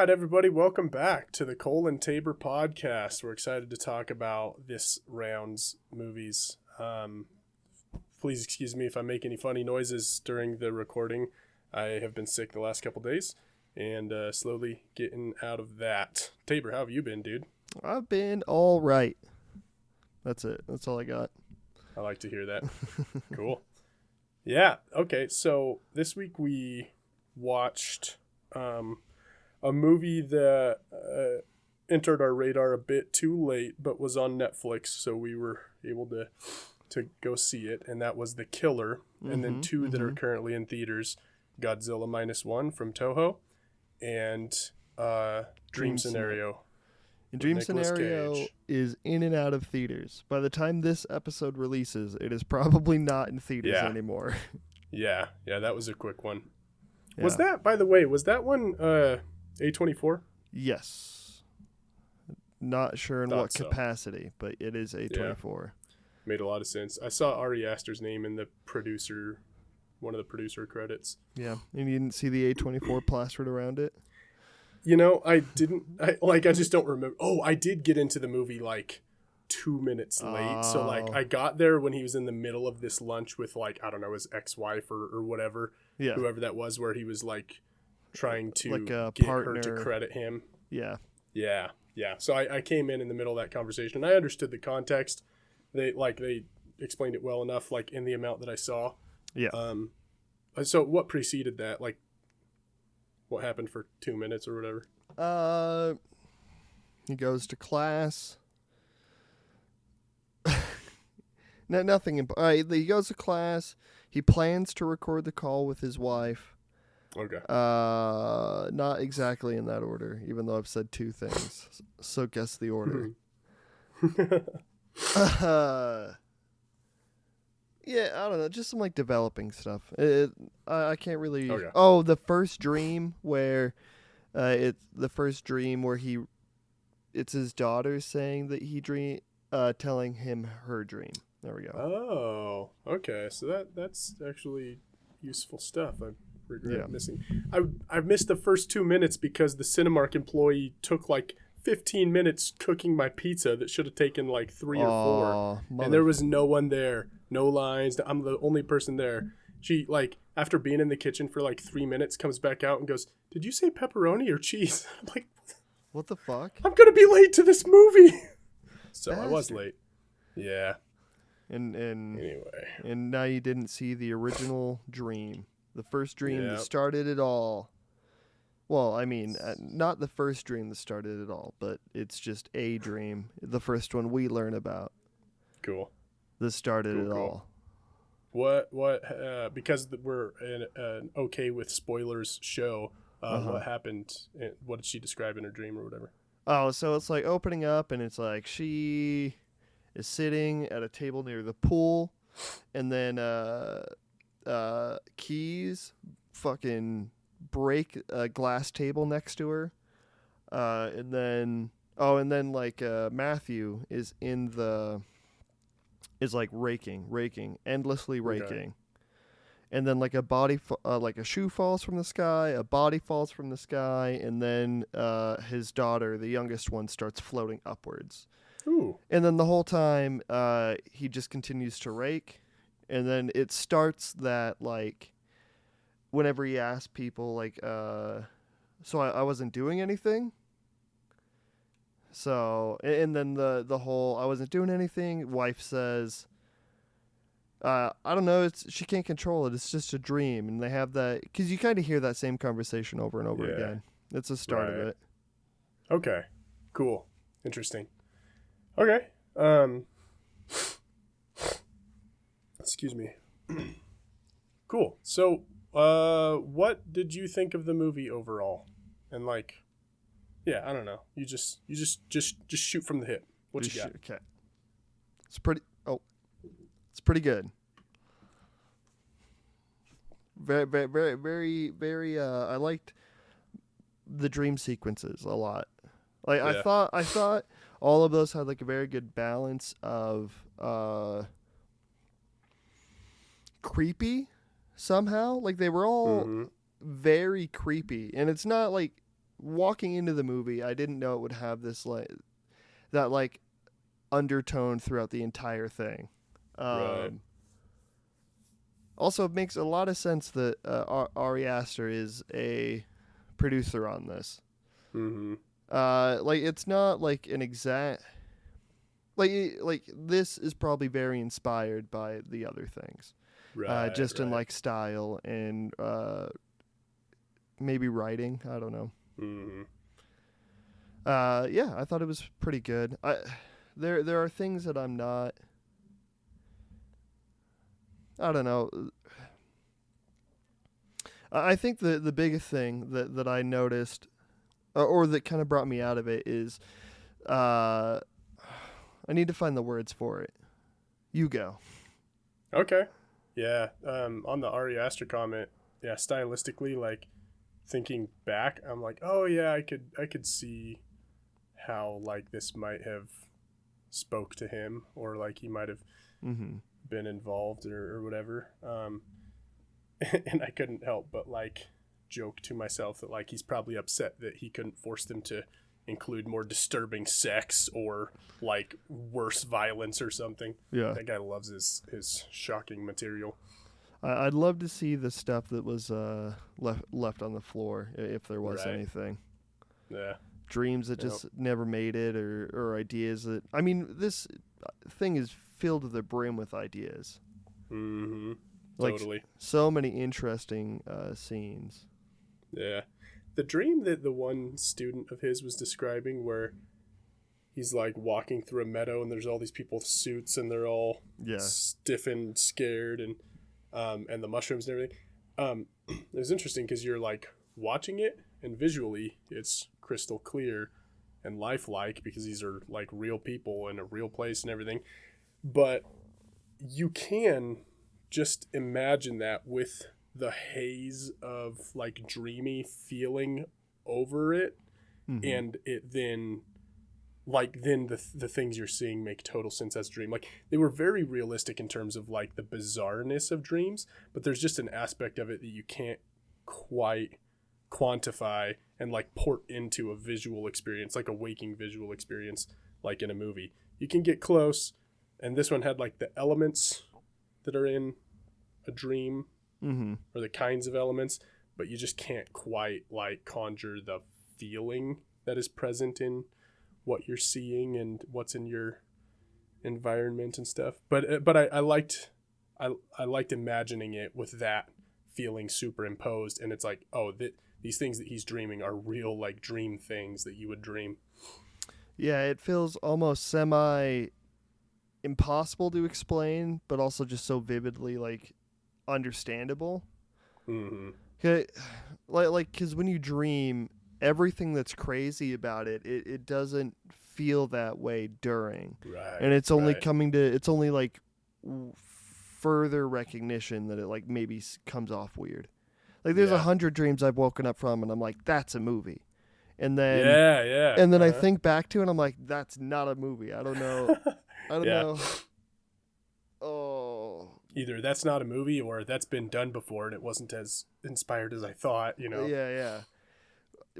right, everybody, welcome back to the Cole and Tabor podcast. We're excited to talk about this round's movies. Please excuse me if I make any funny noises during the recording. I have been sick the last couple days and slowly getting out of that. Tabor, how have you been, dude? I've been all right. That's it. That's all I got. I like to hear that. Cool. Yeah, okay, so this week we watched a movie that entered our radar a bit too late, but was on Netflix, so we were able to go see it, and that was The Killer, and then two that are currently in theaters, Godzilla -1 from Toho, and Dream Scenario. And Dream Scenario is in and out of theaters. By the time this episode releases, it is probably not in theaters anymore. Yeah, that was a quick one. Yeah. Was that, by the way, was that one A24? Yes. Not sure in what capacity, but it is A24. Yeah. Made a lot of sense. I saw Ari Aster's name in the producer, one of the producer credits. Yeah, and you didn't see the A24 plastered around it? You know, I just don't remember. Oh, I did get into the movie like 2 minutes late. So like I got there when he was in the middle of this lunch with like, I don't know, his ex-wife or whatever, whoever that was, where he was like trying to like a get partner. her to credit him. Yeah. So I came in the middle of that conversation and I understood the context. They explained it well enough, like in the amount that I saw. Yeah. So what preceded that? Like, what happened for 2 minutes or whatever? He goes to class. No, nothing. He goes to class. He plans to record the call with his wife. Okay. Not exactly in that order, even though I've said two things. So guess the order. Yeah, I don't know, just some like developing stuff. I can't really. Okay. Oh, the first dream where, it's the first dream where it's his daughter saying that he telling him her dream. There we go. Oh, okay. So that's actually useful stuff. I regret missing. I missed the first 2 minutes because the Cinemark employee took like 15 minutes cooking my pizza that should have taken like 3 or 4. And there was no one there. No lines. I'm the only person there. She, like, after being in the kitchen for like 3 minutes, comes back out and goes, "Did you say pepperoni or cheese?" I'm like, what the fuck? I'm going to be late to this movie. So I was late. Yeah. And anyway. And now you didn't see the original dream. The first dream that started it all. Well, I mean, not the first dream that started it all, but it's just a dream. The first one we learn about. Cool. That started it all. What, because we're an okay with spoilers show, what happened? What did she describe in her dream or whatever? Oh, so it's like opening up and it's like she is sitting at a table near the pool and then Keys fucking break a glass table next to her. And then like Matthew is like raking, endlessly raking. Okay. And then like like a shoe falls from the sky, a body falls from the sky, and then his daughter, the youngest one, starts floating upwards. Ooh. And then the whole time he just continues to rake. And then it starts that like whenever he asks people like, so I wasn't doing anything. So, and then the whole I wasn't doing anything, wife says, I don't know, she can't control it, it's just a dream. And they have that, because you kind of hear that same conversation over and over again. It's the start of it. Okay, cool, interesting. Okay, excuse me. Cool. So, what did you think of the movie overall? And like, yeah, I don't know. You just shoot from the hip. What you got? Okay. It's pretty good. Very, very, very, very, very. I liked the dream sequences a lot. Like I thought all of those had like a very good balance of creepy somehow. Like they were all very creepy, and it's not like walking into the movie, I didn't know it would have this that undertone throughout the entire thing. Right. Also, it makes a lot of sense that Ari Aster is a producer on this. Mm-hmm. It's not like an exact. Like this is probably very inspired by the other things. Right. Just in right. style and maybe writing. I don't know. Mm-hmm. Yeah, I thought it was pretty good. There are things that I'm not. I don't know. I think the biggest thing that I noticed, or that kind of brought me out of it, is I need to find the words for it. You go. Okay. Yeah. On the Ari Aster comment, yeah, stylistically, like thinking back, I'm like, oh yeah, I could see how like this might have spoke to him, or like he might have been involved or whatever. And I couldn't help but like joke to myself that like he's probably upset that he couldn't force them to include more disturbing sex or like worse violence or something. Yeah. That guy loves his shocking material. I'd love to see the stuff that was left on the floor, if there was Right. anything. Yeah. Dreams that just never made it, or ideas that... I mean, this thing is filled to the brim with ideas. Mm-hmm. Like, Totally. so many interesting scenes. Yeah. The dream that the one student of his was describing, where he's like walking through a meadow and there's all these people with suits and they're all stiff and scared, and the mushrooms and everything. It was interesting because you're like watching it and visually it's crystal clear and lifelike because these are like real people in a real place and everything. But you can just imagine that with the haze of like dreamy feeling over it, and it then the things you're seeing make total sense as a dream. Like they were very realistic in terms of like the bizarreness of dreams, but there's just an aspect of it that you can't quite quantify and like port into a visual experience, like a waking visual experience, like in a movie. You can get close, and this one had like the elements that are in a dream, or the kinds of elements, but you just can't quite like conjure the feeling that is present in what you're seeing and what's in your environment and stuff. But I liked imagining it with that feeling superimposed, and it's like, oh, these things that he's dreaming are real, like dream things that you would dream. Yeah, it feels almost semi impossible to explain, but also just so vividly like understandable. Because when you dream, everything that's crazy about it doesn't feel that way during. Right. And it's only it's only like further recognition that it like maybe comes off weird. Like there's 100 dreams I've woken up from and I'm like, that's a movie. And then and then I think back to it and I'm like, that's not a movie. I don't know. I don't know. Oh. Either that's not a movie or that's been done before and it wasn't as inspired as I thought, you know. Yeah.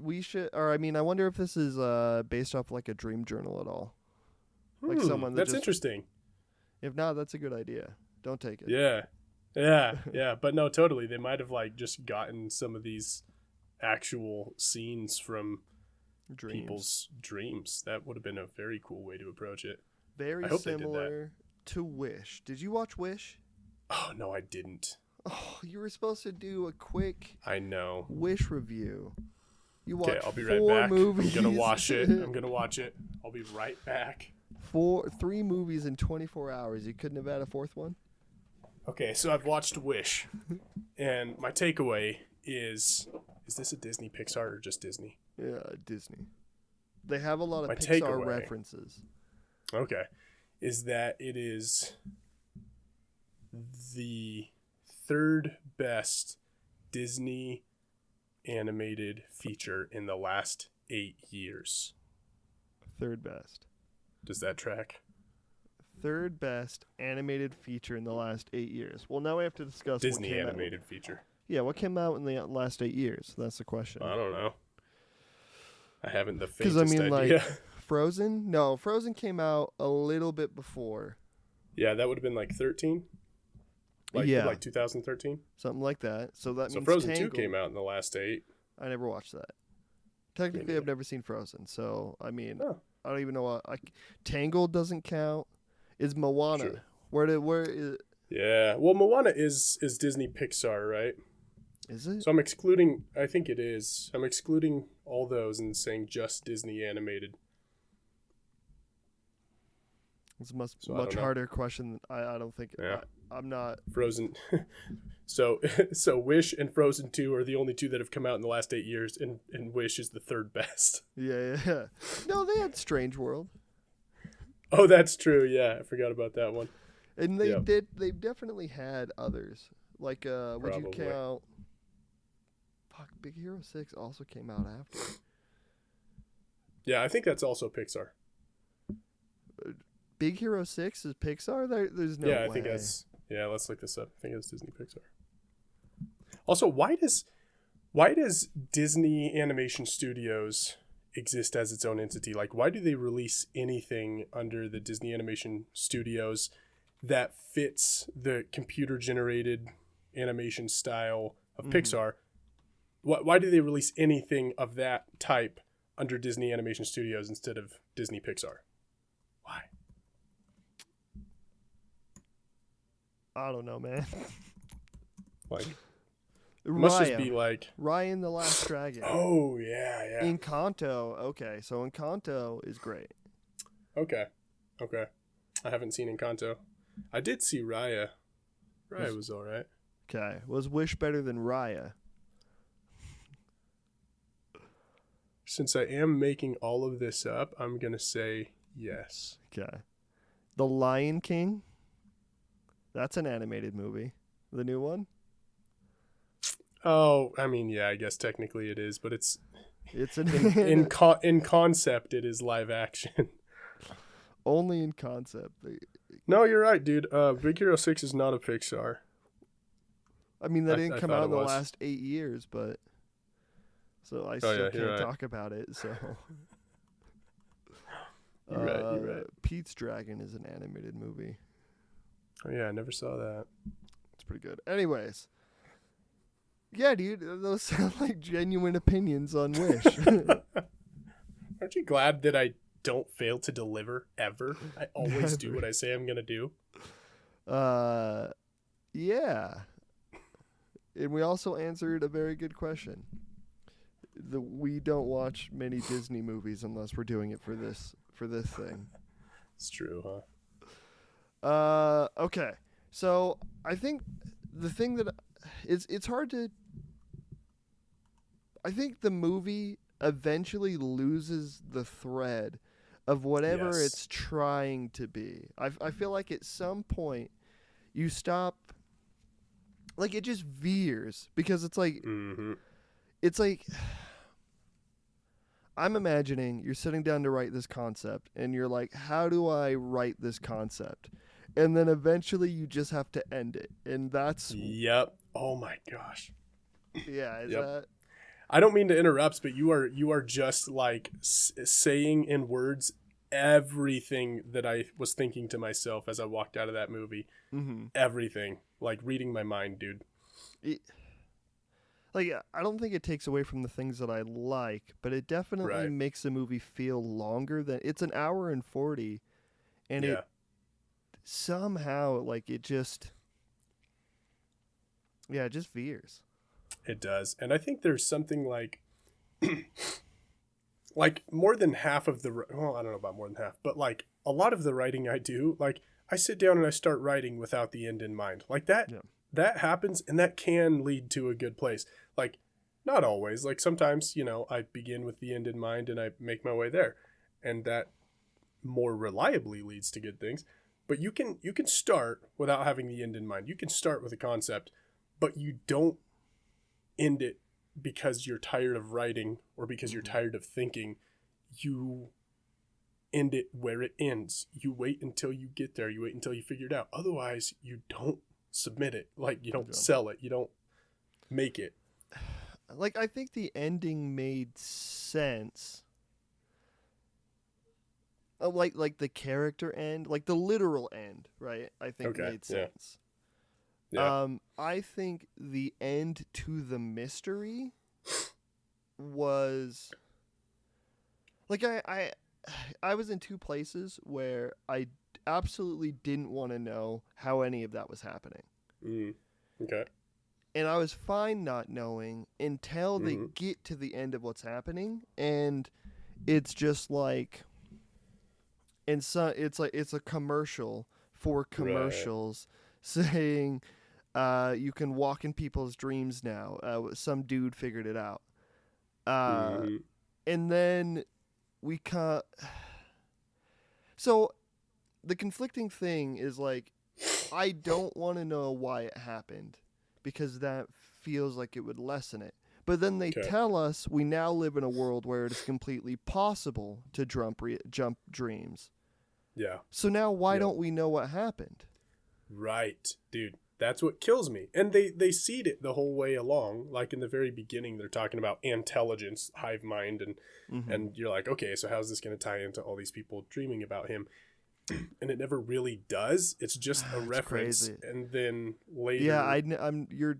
We should, or I mean, I wonder if this is based off like a dream journal at all. Like someone that's interesting. If not, that's a good idea. Don't take it. Yeah. But no, totally. They might have like just gotten some of these actual scenes from people's dreams. That would have been a very cool way to approach it. Very similar to Wish. Did you watch Wish? Oh, no, I didn't. Oh, you were supposed to do a quick Wish review. You watched I'll be right back. Movies. I'm going to watch it. I'll be right back. 3 movies in 24 hours. You couldn't have had a 4th one? Okay, so I've watched Wish. And my takeaway is this a Disney Pixar or just Disney? Yeah, Disney. They have a lot of Pixar references. Okay. Is that it is the 3rd best Disney animated feature in the last 8 years. 3rd best. Does that track? 3rd best animated feature in the last 8 years. Well, now we have to discuss Disney animated feature. Yeah, what came out in the last 8 years? That's the question. I don't know. I haven't the Because I faintest mean, idea. like Frozen. No, Frozen came out a little bit before. Yeah, that would have been like 13. Like 2013. Something like that. So that means Frozen Tangled, 2 came out in the last 8. I never watched that. Technically, I've never seen Frozen, so I mean, I don't even know what. Tangled doesn't count. Is Moana? True. Where is? Yeah, well, Moana is Disney Pixar, right? Is it? So I'm excluding. I think it is. I'm excluding all those and saying just Disney animated. It's a much harder question. I don't think. Yeah. I'm not. Frozen. So Wish and Frozen 2 are the only 2 that have come out in the last 8 years, and Wish is the third best. Yeah. No, they had Strange World. Oh, that's true. Yeah, I forgot about that one. And they've definitely had others. Like, would you count? Fuck, Big Hero 6 also came out after. Yeah, I think that's also Pixar. Big Hero 6 is Pixar? There's no way. Yeah, I think that's... Yeah, let's look this up. I think it's Disney Pixar. Also, why does Disney Animation Studios exist as its own entity? Like, why do they release anything under the Disney Animation Studios that fits the computer-generated animation style of Pixar? Why do they release anything of that type under Disney Animation Studios instead of Disney Pixar? Why? I don't know, man. Like, it must Raya. just be like Raya and the Last Dragon. Oh yeah. Encanto. Okay, so Encanto is great. Okay. I haven't seen Encanto. I did see Raya. Raya was all right. Okay, was Wish better than Raya? Since I am making all of this up, I'm gonna say yes. Okay, The Lion King. That's an animated movie. The new one? Oh, I mean, yeah, I guess technically it is, but it's an in concept it is live action. Only in concept. No, you're right, dude. Big Hero 6 is not a Pixar. I mean, that didn't come out in the was. last 8 years, but so I still can't talk about it. So you're right. Pete's Dragon is an animated movie. Oh yeah, I never saw that. It's pretty good. Anyways, yeah, dude, those sound like genuine opinions on Wish. Aren't you glad that I don't fail to deliver ever? I always do what I say I'm gonna do. Yeah. And we also answered a very good question. We don't watch many Disney movies unless we're doing it for this thing. It's true, huh? Okay. So I think the thing that it's hard to. I think the movie eventually loses the thread of whatever it's trying to be. I feel like at some point you stop. Like it just veers because it's like it's like I'm imagining you're sitting down to write this concept and you're like, how do I write this concept? And then eventually you just have to end it. And that's... Yep. Oh my gosh. Yeah, is that... I don't mean to interrupt, but you are just like saying in words everything that I was thinking to myself as I walked out of that movie. Mm-hmm. Everything. Like reading my mind, dude. I don't think it takes away from the things that I like, but it definitely makes the movie feel longer than... It's an hour and 40, and it somehow, like, it just... Yeah, it just veers. It does. And I think there's something like... like, more than half of the... Well, I don't know about more than half, but, like, a lot of the writing I do, like, I sit down and I start writing without the end in mind. Like, that happens, and that can lead to a good place. Like, not always. Like, sometimes, I begin with the end in mind and I make my way there. And that more reliably leads to good things. But you can start without having the end in mind. You can start with a concept, but you don't end it because you're tired of writing or because you're tired of thinking. You end it where it ends. You wait until you get there. You wait until you figure it out. Otherwise, you don't submit it. Like, you don't sell it. You don't make it. Like, I think the ending made sense like the character end, like the literal end, right? I think Okay. made sense. Yeah. I think the end to the mystery was like I was in two places where I absolutely didn't want to know how any of that was happening. Okay. And I was fine not knowing until they Mm-hmm. get to the end of what's happening, and it's just like, and so it's a commercial for Right. commercials saying, you can walk in people's dreams now. Some dude figured it out, Mm-hmm. and then we cut. So the conflicting thing is like, I don't want to know why it happened because that feels like it would lessen it. But then they Okay. tell us we now live in a world where it is completely possible to jump dreams. Yeah. So now why Yep. don't we know what happened? Right, dude. That's what kills me. And they seed it the whole way along. Like in the very beginning, they're talking about intelligence, hive mind, Mm-hmm. and you're like, okay, so how's this going to tie into all these people dreaming about him? And it never really does. It's just a It's reference, crazy. and then later, Yeah, I'm you're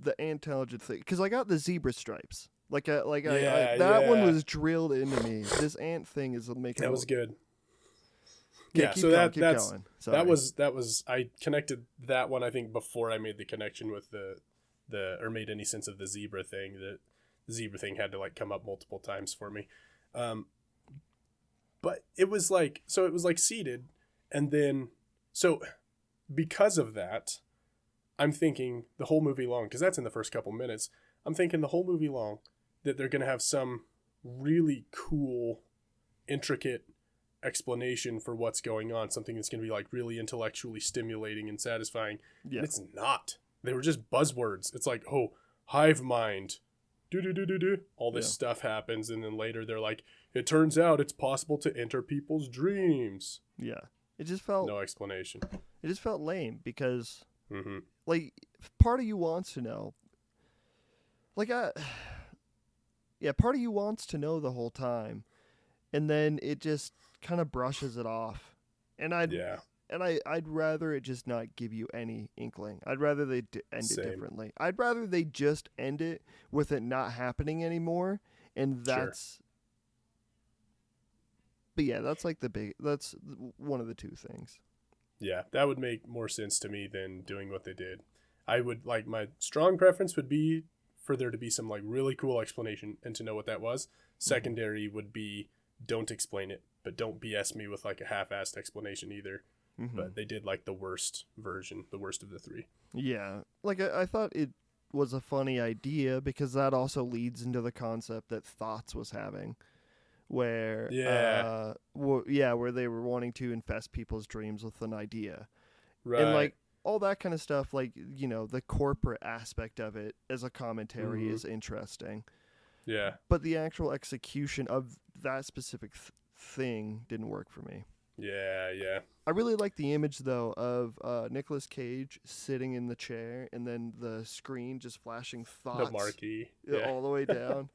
the intelligent thing because I got the zebra stripes. I yeah, that one yeah, was drilled into me. This ant thing is making that was good. Okay, Yeah, keep so going, keep that's going. Sorry. that was I connected that one I think before I made the connection with the or made any sense of the zebra thing. The zebra thing had to like come up multiple times for me. Um, but it was like seeded, and then so because of that, I'm thinking the whole movie long, because that's in the first couple minutes. I'm thinking the whole movie long that they're gonna have some really cool, intricate explanation for what's going on, something that's gonna be like really intellectually stimulating and satisfying. Yeah. And it's not. They were just buzzwords. It's like, oh, hive mind. Do. All this Yeah. stuff happens, and then later they're like, it turns out it's possible to enter people's dreams. Yeah. It just felt No explanation. lame because Mm-hmm. like part of you wants to know. Like yeah, part of you wants to know the whole time, and then it just kind of brushes it off. And Yeah. I'd rather it just not give you any inkling. I'd rather they end Same. it differently. I'd rather they just end it with it not happening anymore, and Sure. that's. But yeah, that's like that's one of the two things. Yeah, that would make more sense to me than doing what they did. I would like my strong preference would be for there to be some like really cool explanation and to know what that was. Secondary would be don't explain it, but don't BS me with like a half-assed explanation either. Mm-hmm. But they did like the worst version, the worst of the three. Yeah, like I thought it was a funny idea because that also leads into the concept that Thoughts was having, where Yeah. where they were wanting to infest people's dreams with an idea, Right. and like all that kind of stuff. Like the corporate aspect of it as a commentary Mhm. is interesting, Yeah. but the actual execution of that specific thing didn't work for me. Yeah. I really like the image though of Nicolas Cage sitting in the chair and then the screen just flashing Thoughts The marquee. Yeah. all the way down.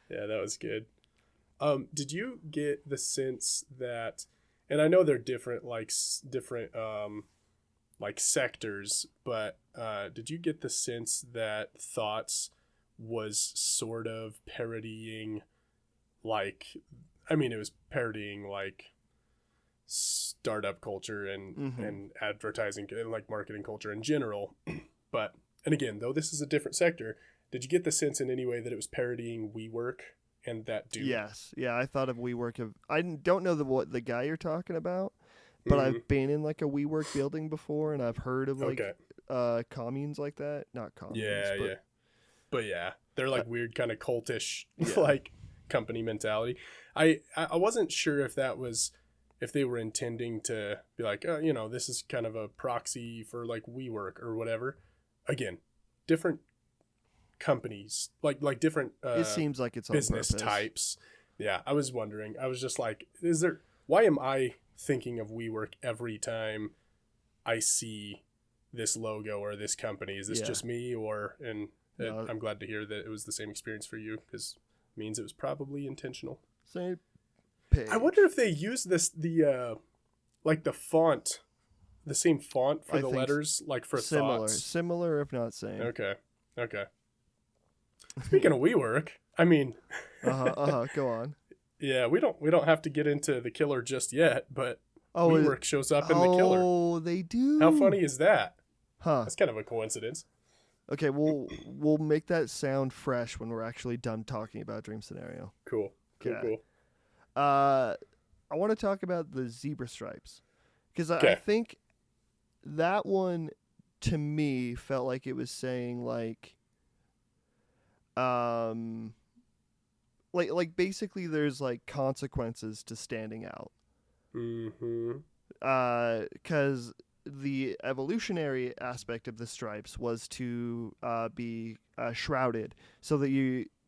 Yeah, that was good. Did you get the sense that, and I know they're different, like different, like sectors, but did you get the sense that Thoughts was sort of parodying, like, I mean, it was parodying like startup culture and advertising and like marketing culture in general, but and again, though this is a different sector, did you get the sense in any way that it was parodying WeWork? And that dude. Yes, yeah, I thought of WeWork. I don't know what the guy you're talking about, but I've been in like a WeWork building before, and I've heard of like communes like that. Not communes, yeah. But yeah, they're like weird kind of cultish Yeah. like company mentality. I wasn't sure if that was if they were intending to be like, oh, this is kind of a proxy for like WeWork or whatever. Again, different companies, like different it seems like it's on business purpose. types. Yeah, I was wondering. I was just like, why am I thinking of WeWork every time I see this logo or this company? Is this Yeah. just me No. I'm glad to hear that it was the same experience for you because it means it was probably intentional. Same page. I wonder if they use the font, the same font for the letters, like for thoughts. Similar, if not same. Okay. Speaking of WeWork, I mean, Go on. Yeah, we don't have to get into the killer just yet, but WeWork shows up in the killer. Oh, they do. How funny is that? Huh? That's kind of a coincidence. Okay, we'll make that sound fresh when we're actually done talking about Dream Scenario. Cool. I want to talk about the zebra stripes because I think that one to me felt like it was saying like basically there's like consequences to standing out. Mm-hmm. Because the evolutionary aspect of the stripes was to be shrouded so that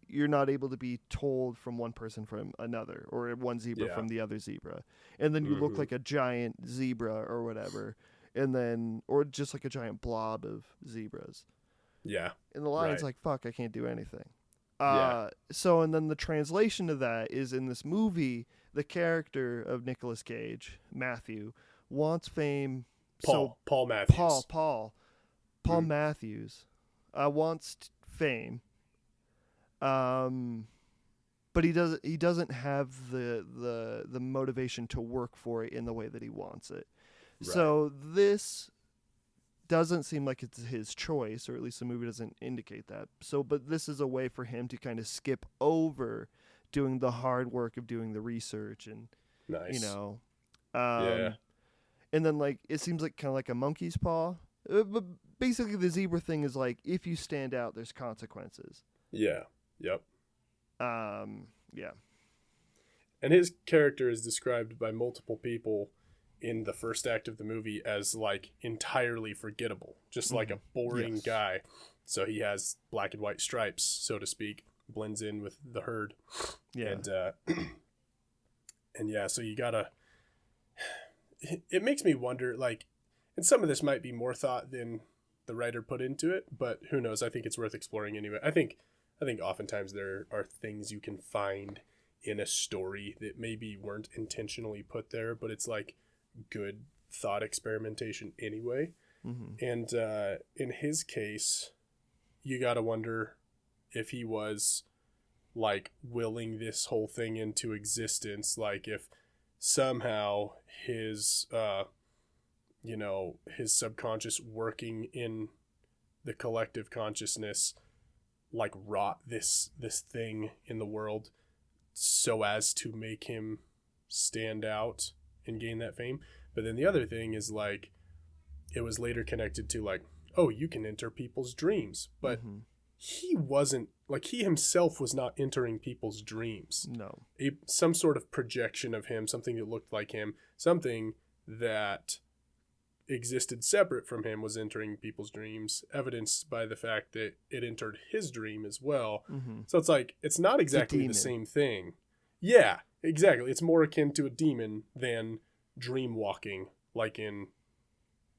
you're not able to be told from one person from another or one zebra from the other zebra. And then you look like a giant zebra or whatever. And then, or just like a giant blob of zebras. Yeah. And the lion's like, fuck, I can't do anything. Yeah. So, and then the translation of that is in this movie, the character of Nicolas Cage, Matthew, wants fame. Paul Matthews. Paul Matthews wants fame. But he doesn't have the motivation to work for it in the way that he wants it. Right. So this doesn't seem like it's his choice, or at least the movie doesn't indicate that. So, but this is a way for him to kind of skip over doing the hard work of doing the research and, and then like, it seems like kind of like a monkey's paw. But basically the zebra thing is like, if you stand out, there's consequences. Yeah. Yep. Yeah. And his character is described by multiple people in the first act of the movie as like entirely forgettable, just like a boring guy. So he has black and white stripes, so to speak, blends in with the herd. Yeah. And yeah, so you gotta, it makes me wonder, like, and some of this might be more thought than the writer put into it, but who knows? I think it's worth exploring anyway. I think oftentimes there are things you can find in a story that maybe weren't intentionally put there, but it's like good thought experimentation anyway. And in his case, you gotta wonder if he was like willing this whole thing into existence, like if somehow his his subconscious working in the collective consciousness like wrought this thing in the world so as to make him stand out and gain that fame. But then the other thing is like it was later connected to like, oh, you can enter people's dreams, but he wasn't, like, he himself was not entering people's dreams. No. Some sort of projection of him, something that looked like him, something that existed separate from him was entering people's dreams, evidenced by the fact that it entered his dream as well. So it's like, it's not exactly the same thing. Yeah, exactly. It's more akin to a demon than dream walking, like in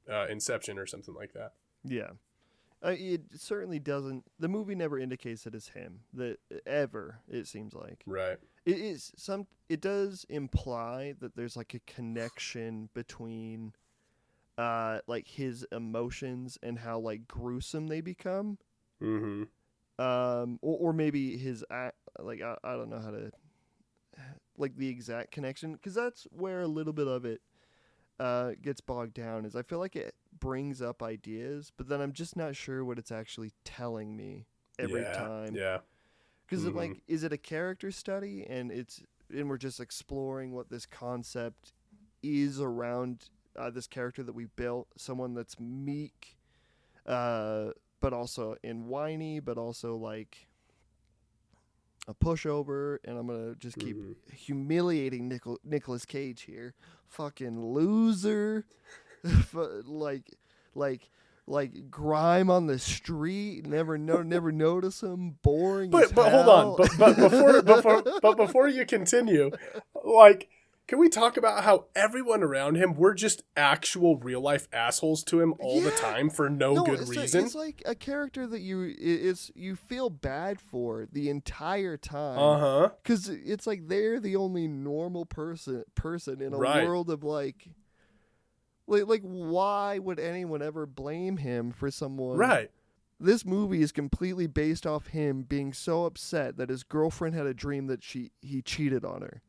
Inception or something like that. Yeah. It certainly doesn't. The movie never indicates that it's him. That ever, it seems like. Right. It does imply that there's like a connection between, like his emotions and how like gruesome they become. Or maybe his like I don't know how to, like the exact connection, because that's where a little bit of it gets bogged down. Is I feel like it brings up ideas, but then I'm just not sure what it's actually telling me every time. Yeah. Because like, is it a character study and we're just exploring what this concept is around this character that we built, someone that's meek, but also whiny, but also like a pushover, and I'm gonna just keep humiliating Nicolas Cage here, fucking loser. like grime on the street, never notice him, boring. But hold on, but before you continue, like can we talk about how everyone around him were just actual real life assholes to him all the time for no good reason? It's like a character that you feel bad for the entire time. Uh-huh. Because it's like they're the only normal person in a world of like why would anyone ever blame him for someone? Right. This movie is completely based off him being so upset that his girlfriend had a dream that he cheated on her.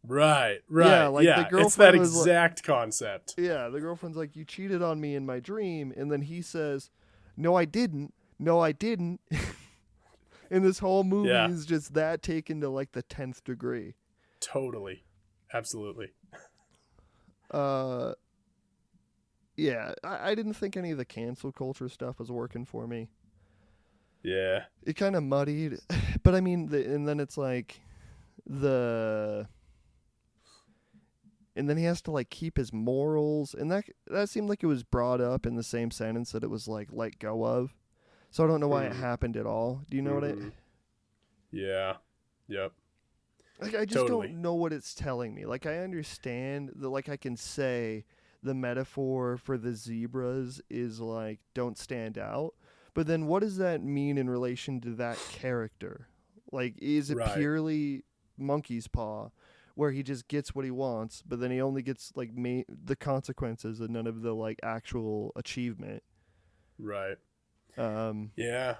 Right. Yeah, like the girlfriend it's that exact concept. Yeah, the girlfriend's like, you cheated on me in my dream, and then he says, no, I didn't. No, I didn't. And this whole movie is just that taken to like the 10th degree. Totally. Absolutely. Yeah, I didn't think any of the cancel culture stuff was working for me. Yeah. It kind of muddied. But I mean, and then it's like and then he has to like keep his morals, and that seemed like it was brought up in the same sentence that it was like let go of. So I don't know why it happened at all. Do you know what I? Yeah. Yep. Like I just don't know what it's telling me. Like I understand that, like I can say the metaphor for the zebras is like don't stand out, but then what does that mean in relation to that character? Like is it purely monkey's paw, where he just gets what he wants, but then he only gets like the consequences and none of the like actual achievement? Right. Yeah.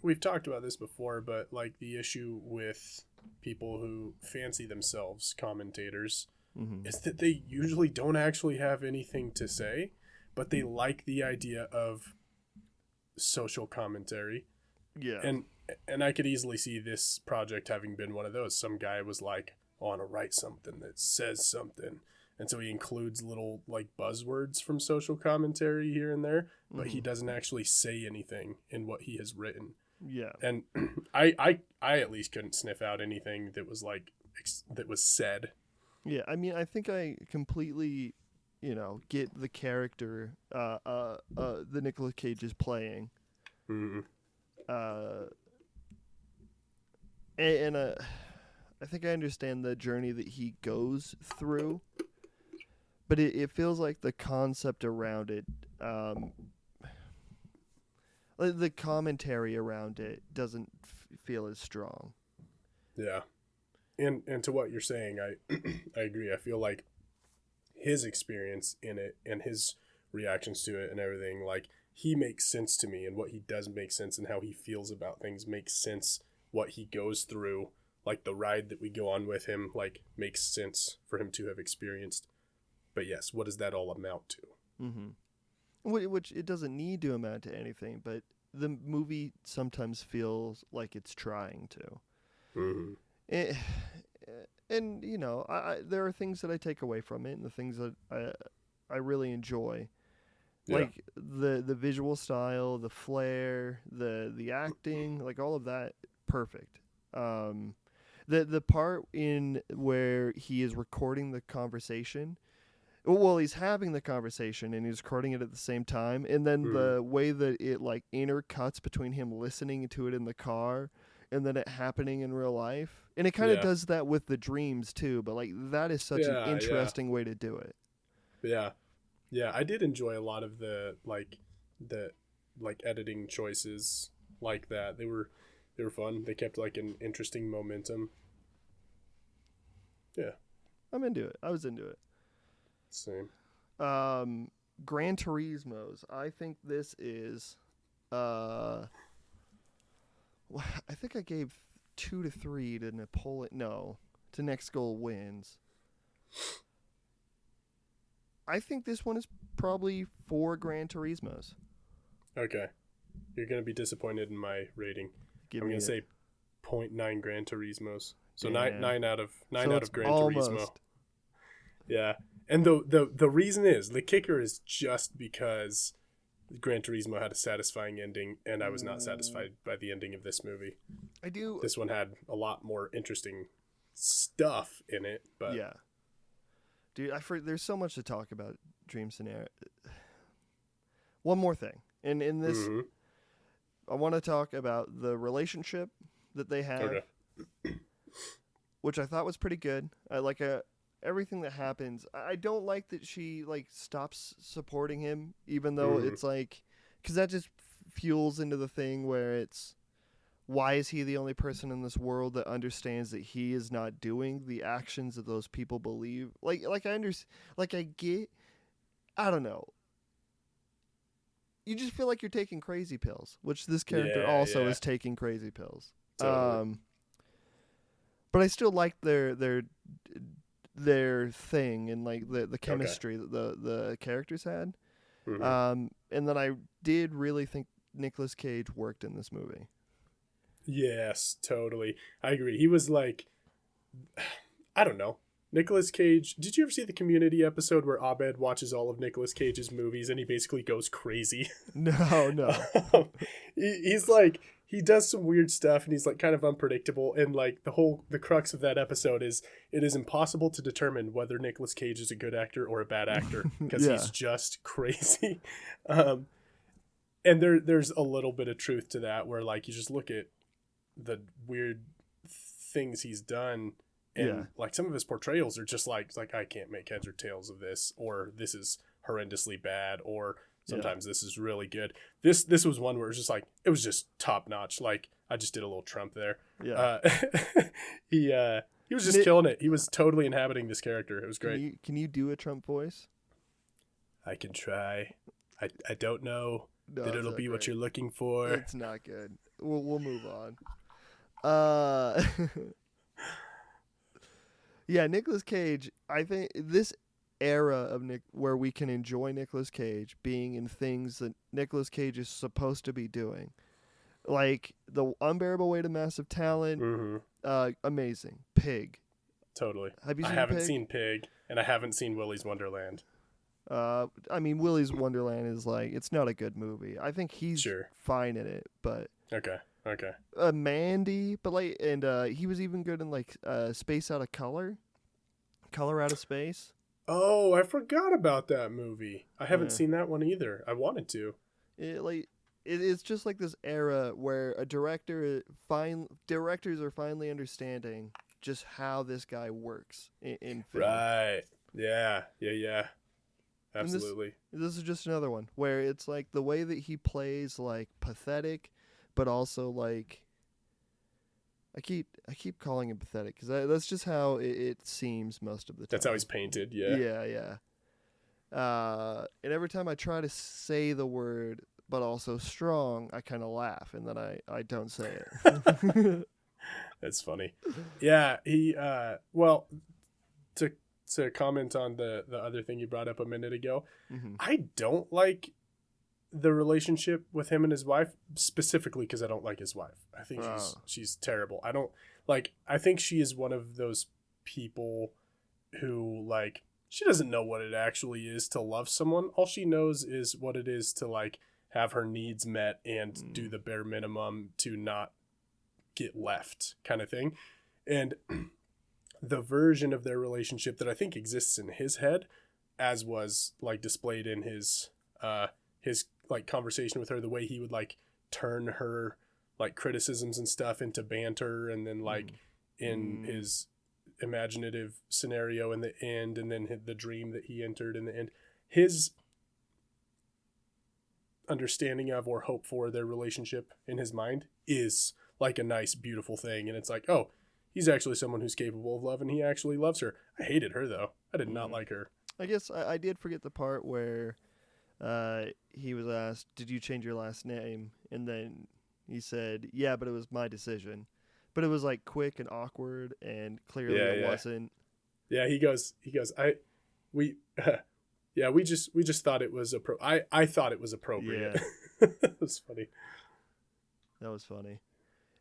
We've talked about this before, but like the issue with people who fancy themselves commentators is that they usually don't actually have anything to say, but they like the idea of social commentary. Yeah. And I could easily see this project having been one of those. Some guy was like, I want to write something that says something. And so he includes little like buzzwords from social commentary here and there, but he doesn't actually say anything in what he has written. Yeah. And I at least couldn't sniff out anything that was like that was said. Yeah, I mean, I think I completely, get the character the Nicolas Cage is playing. Mm-hmm. And I think I understand the journey that he goes through, but it feels like the concept around it, the commentary around it doesn't feel as strong. Yeah. And to what you're saying, I agree. I feel like his experience in it and his reactions to it and everything, like he makes sense to me, and what he does make sense, and how he feels about things makes sense. What he goes through, like the ride that we go on with him, like makes sense for him to have experienced. But yes, what does that all amount to? Mm-hmm. Which it doesn't need to amount to anything, but the movie sometimes feels like it's trying to. Mm-hmm. And there are things that I take away from it, and the things that I really enjoy, like the visual style, the flair, the acting, like all of that, perfect. The part in where he is recording the conversation, well, he's having the conversation and he's recording it at the same time, and then the way that it like intercuts between him listening to it in the car and then it happening in real life. And it kind of does that with the dreams too, but like that is such an interesting way to do it. Yeah. Yeah, I did enjoy a lot of the editing choices like that. They were fun. They kept like an interesting momentum. Yeah. I'm into it. I was into it. Same. Gran Turismo's. I think this is I think I gave 2 to 3 to Napoleon. No, to Next Goal Wins. I think this one is probably 4 Gran Turismos. Okay. You're going to be disappointed in my rating. I'm going to say 0.9 Gran Turismos. So 9 out of Gran Turismo. Yeah. And the reason is, the kicker is just because Gran Turismo had a satisfying ending, and I was not satisfied by the ending of this movie. This one had a lot more interesting stuff in it, but yeah. Dude, there's so much to talk about Dream Scenario. One more thing. And in this, I want to talk about the relationship that they have. which I thought was pretty good. I like everything that happens. I don't like that she like stops supporting him, even though it's like, because that just fuels into the thing where it's, why is he the only person in this world that understands that he is not doing the actions that those people believe? Like I understand, like I get, I don't know. You just feel like you're taking crazy pills, which this character also is taking crazy pills. Totally. But I still like their thing and like the chemistry that the characters had. And then I did really think Nicolas Cage worked in this movie. Yes, totally. I agree. He was like, I don't know. Nicolas Cage. Did you ever see the Community episode where Abed watches all of Nicolas Cage's movies and he basically goes crazy? No. He's like, he does some weird stuff and he's like kind of unpredictable. And like the crux of that episode is it is impossible to determine whether Nicolas Cage is a good actor or a bad actor because he's just crazy. And there's a little bit of truth to that where like you just look at the weird things he's done. And like some of his portrayals are just like I can't make heads or tails of this, or this is horrendously bad, or sometimes this is really good. This was one where it was just like, it was just top notch. Like I just did a little Trump there. He was just killing it. He was totally inhabiting this character. It was great. Can you do a Trump voice? I can try. I don't know that it'll be what you're looking for. It's not good. We'll move on. Yeah, Nicolas Cage, I think this era of where we can enjoy Nicolas Cage being in things that Nicolas Cage is supposed to be doing. Like The Unbearable Weight of Massive Talent, amazing. Pig. Totally. Have you seen I haven't Pig? seen Pig, and I haven't seen Willy's Wonderland. I mean, Willy's Wonderland is like, it's not a good movie. I think he's fine in it, but... Okay. Mandy, but like, and he was even good in like Space Out of Color Out of Space. Oh, I forgot about that movie. I haven't seen that one either. I wanted to. It's just like this era where directors are finally understanding just how this guy works in film. Right. Yeah. Absolutely. This is just another one where it's like the way that he plays like pathetic, but also like I keep calling him pathetic because that's just how it seems most of the time. That's how he's painted. Yeah. And every time I try to say the word but also strong, I kind of laugh and then I don't say it. That's funny. Yeah, he well, to comment on the other thing you brought up a minute ago, I don't like the relationship with him and his wife, specifically because I don't like his wife. I think she's terrible. I think she is one of those people who like, she doesn't know what it actually is to love someone. All she knows is what it is to like have her needs met and do the bare minimum to not get left kind of thing. And the version of their relationship that I think exists in his head, as was like displayed in his like conversation with her, the way he would like turn her like criticisms and stuff into banter, and then like in his imaginative scenario in the end, and then the dream that he entered in the end, his understanding of or hope for their relationship in his mind is like a nice beautiful thing. And it's like, oh, he's actually someone who's capable of love and he actually loves her. I hated her though. I did not like her. I guess I did forget the part where he was asked, did you change your last name? And then he said, yeah, but it was my decision. But it was like quick and awkward, and clearly it wasn't. Yeah, he goes, we just thought it was I thought it was appropriate. Yeah. That was funny. That was funny.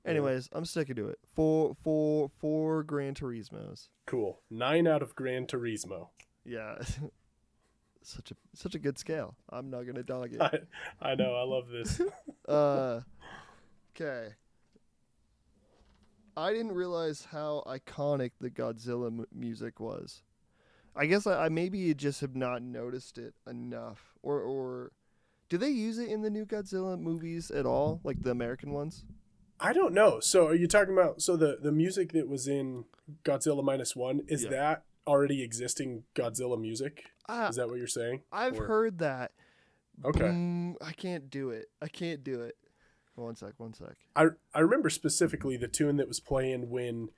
Anyways, I'm sticking to it. Four Gran Turismos. Cool. 9 out of Gran Turismo. Yeah. Such a good scale. I'm not gonna dog it. I know. I love this. Okay. I didn't realize how iconic the Godzilla music was. I guess I maybe just have not noticed it enough. Or do they use it in the new Godzilla movies at all, like the American ones? I don't know. So are you talking about the music that was in Godzilla -1, is that already existing Godzilla music? Is that what you're saying? I've heard that. Okay. Boom, I can't do it. One sec. I remember specifically the tune that was playing when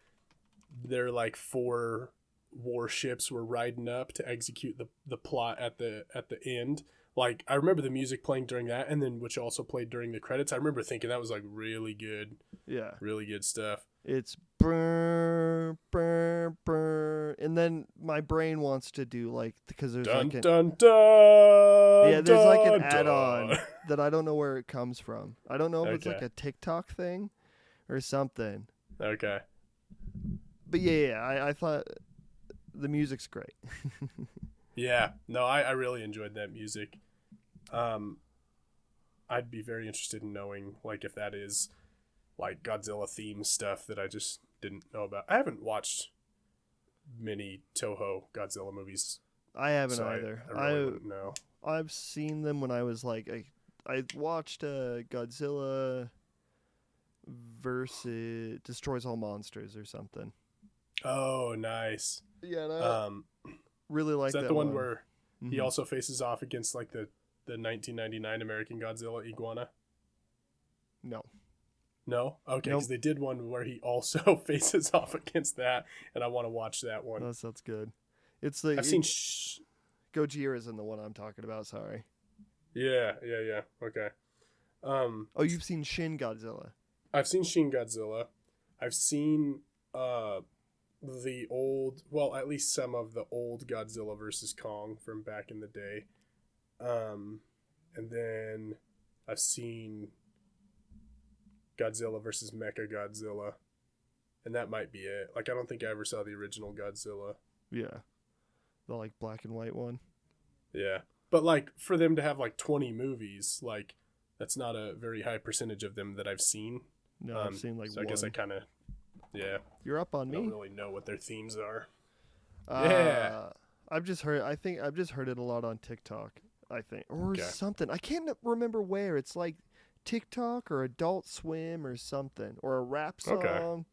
their like 4 warships were riding up to execute the plot at the end. Like, I remember the music playing during that, and then which also played during the credits. I remember thinking that was like really good. Yeah. Really good stuff. It's brr, brr, brr. And then my brain wants to do like, because there's dun, like an, dun, dun, yeah, there's like an dun, add-on dun. that I don't know where it comes from. I don't know if it's like Okay. a TikTok thing or something. Okay. But yeah, I thought the music's great. Yeah. No, I really enjoyed that music. I'd be very interested in knowing like if that is like Godzilla theme stuff that I just didn't know about. I haven't watched many Toho Godzilla movies. I haven't so either. I really wouldn't know. I've seen them when I was like, I watched Godzilla versus Destroys All Monsters or something. Oh, nice. Yeah, and I really like is that that the one where mm-hmm. he also faces off against like the 1999 American Godzilla iguana? No. No? Okay, Nope. because they did one where he also faces off against that, and I want to watch that one. That's good. It's the I've seen... Gojira isn't the one I'm talking about, sorry. Yeah. Okay. Oh, you've seen Shin Godzilla. I've seen Shin Godzilla. I've seen the old... Well, at least some of the old Godzilla versus Kong from back in the day. And then I've seen Godzilla versus Mecha Godzilla, and that might be it. Like, I don't think I ever saw the original Godzilla. Yeah, the like black and white one. Yeah, but like for them to have like 20 movies, like that's not a very high percentage of them that I've seen. No, I've seen like so one. I guess I kind of, yeah. You're up on me. I don't really know what their themes are. Yeah, I've just heard. I think I've just heard it a lot on TikTok. I think or something. I can't remember where. It's like TikTok or Adult Swim or something, or a rap song.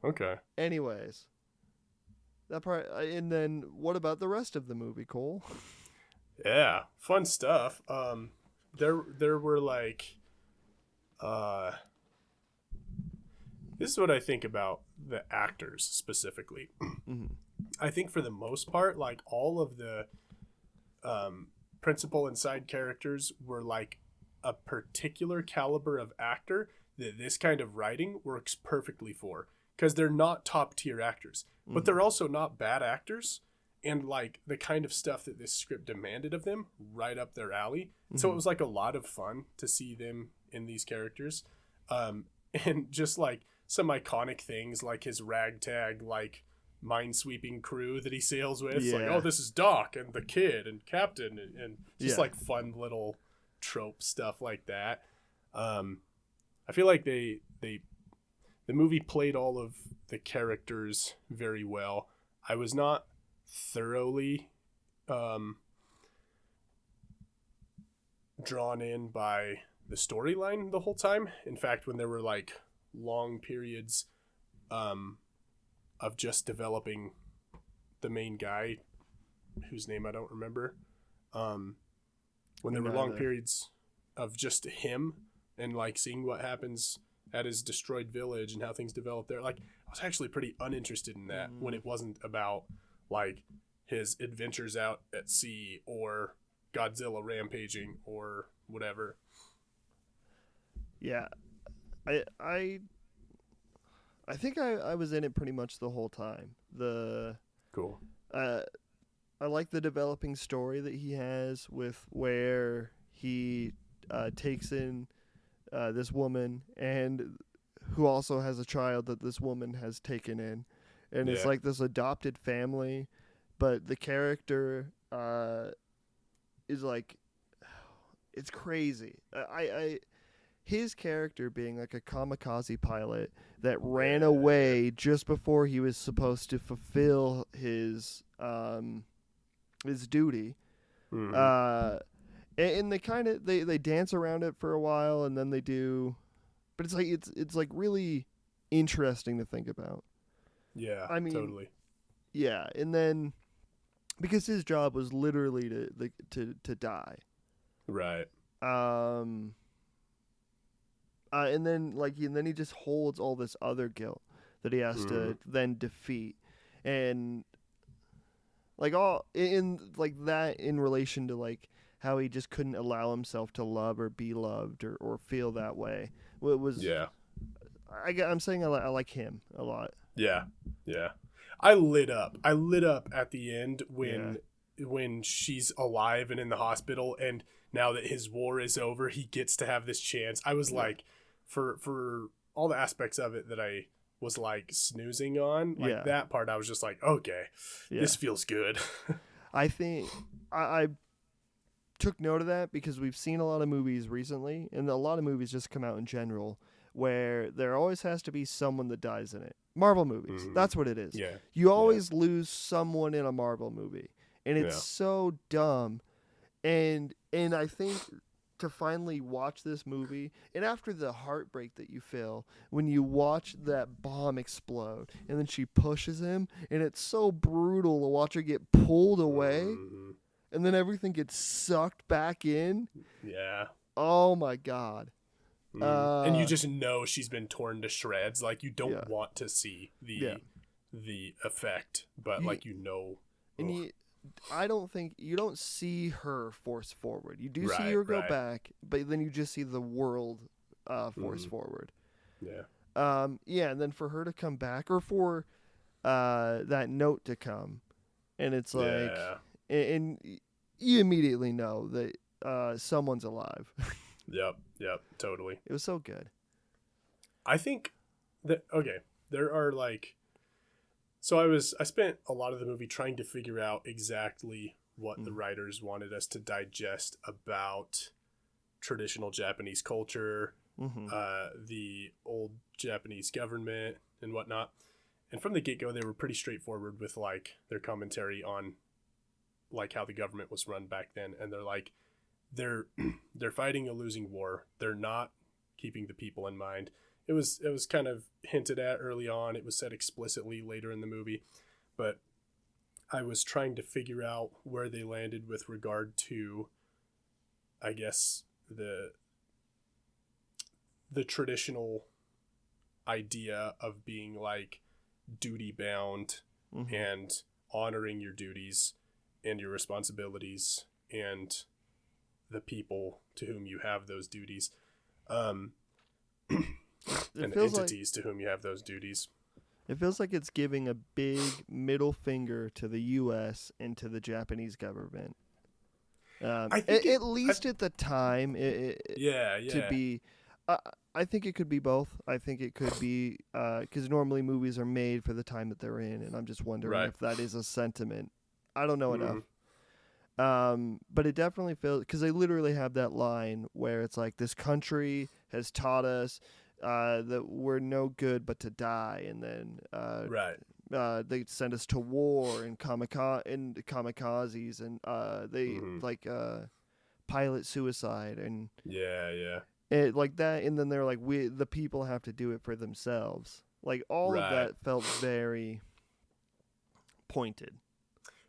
Okay. Anyways, that part. And then what about the rest of the movie, Cole? Yeah, fun stuff. There were like, this is what I think about the actors specifically. Mm-hmm. I think for the most part, like all of the principal and side characters were like a particular caliber of actor that this kind of writing works perfectly for, because they're not top tier actors, but they're also not bad actors, and like the kind of stuff that this script demanded of them right up their alley. So it was like a lot of fun to see them in these characters, and just like some iconic things like his ragtag like minesweeping crew that he sails with. Yeah. Like, oh, this is Doc and the kid and Captain and just Yeah. like fun little trope stuff like that. I feel like the movie played all of the characters very well. I was not thoroughly drawn in by the storyline the whole time. In fact, when there were like long periods of just developing the main guy, whose name I don't remember, when there were long periods of just him and like seeing what happens at his destroyed village and how things develop there, like I was actually pretty uninterested in that when it wasn't about like his adventures out at sea or Godzilla rampaging or whatever. Yeah, I think I was in it pretty much the whole time. Cool. I like the developing story that he has with where he takes in this woman and who also has a child that this woman has taken in, and it's like this adopted family, but the character is like, it's crazy. His character being like a kamikaze pilot that ran away just before he was supposed to fulfill his duty. And they kind of they dance around it for a while, and then they do But it's like really interesting to think about. Yeah, I mean, totally. yeah, and then because his job was literally to die. Right. And then he just holds all this other guilt that he has to then defeat, and like all in like that in relation to like how he just couldn't allow himself to love or be loved or feel that way. Well, it was Yeah. I'm saying I like him a lot. Yeah. Yeah. I lit up. I lit up at the end when she's alive and in the hospital, and now that his war is over, he gets to have this chance. I was like, for all the aspects of it that I was like snoozing on, like that part, I was just like, okay, this feels good. I think I took note of that because we've seen a lot of movies recently, and a lot of movies just come out in general where there always has to be someone that dies in it. Marvel movies, that's what it is. Yeah. You always lose someone in a Marvel movie, and it's so dumb. And I think to finally watch this movie, and after the heartbreak that you feel when you watch that bomb explode, and then she pushes him, and it's so brutal to watch her get pulled away, and then everything gets sucked back in. Yeah. Oh my God. And you just know she's been torn to shreds. Like, you don't want to see the effect, but like, you know. And I don't think you don't see her force forward. You do see her go back, but then you just see the world force forward. Yeah. And then for her to come back, or for that note to come, and it's like, and you immediately know that someone's alive. Yep, totally. It was so good. I think that, okay, there are like, so I spent a lot of the movie trying to figure out exactly what the writers wanted us to digest about traditional Japanese culture, the old Japanese government and whatnot. And from the get-go, they were pretty straightforward with like their commentary on like how the government was run back then. And they're like, they're fighting a losing war. They're not keeping the people in mind. It was kind of hinted at early on. It was said explicitly later in the movie, but I was trying to figure out where they landed with regard to, I guess, the traditional idea of being like duty bound and honoring your duties and your responsibilities and the people to whom you have those duties, and entities to whom you have those duties. It feels like it's giving a big middle finger to the U.S. and to the Japanese government. At least at the time, to be. I think it could be both. I think it could be because normally movies are made for the time that they're in, and I'm just wondering if that is a sentiment. I don't know enough. But it definitely feels, because they literally have that line where it's like, this country has taught us that we're no good but to die, and then they send us to war and kamikazes, and they like pilot suicide and it, like that, and then they're like, the people have to do it for themselves. Like all of that felt very pointed.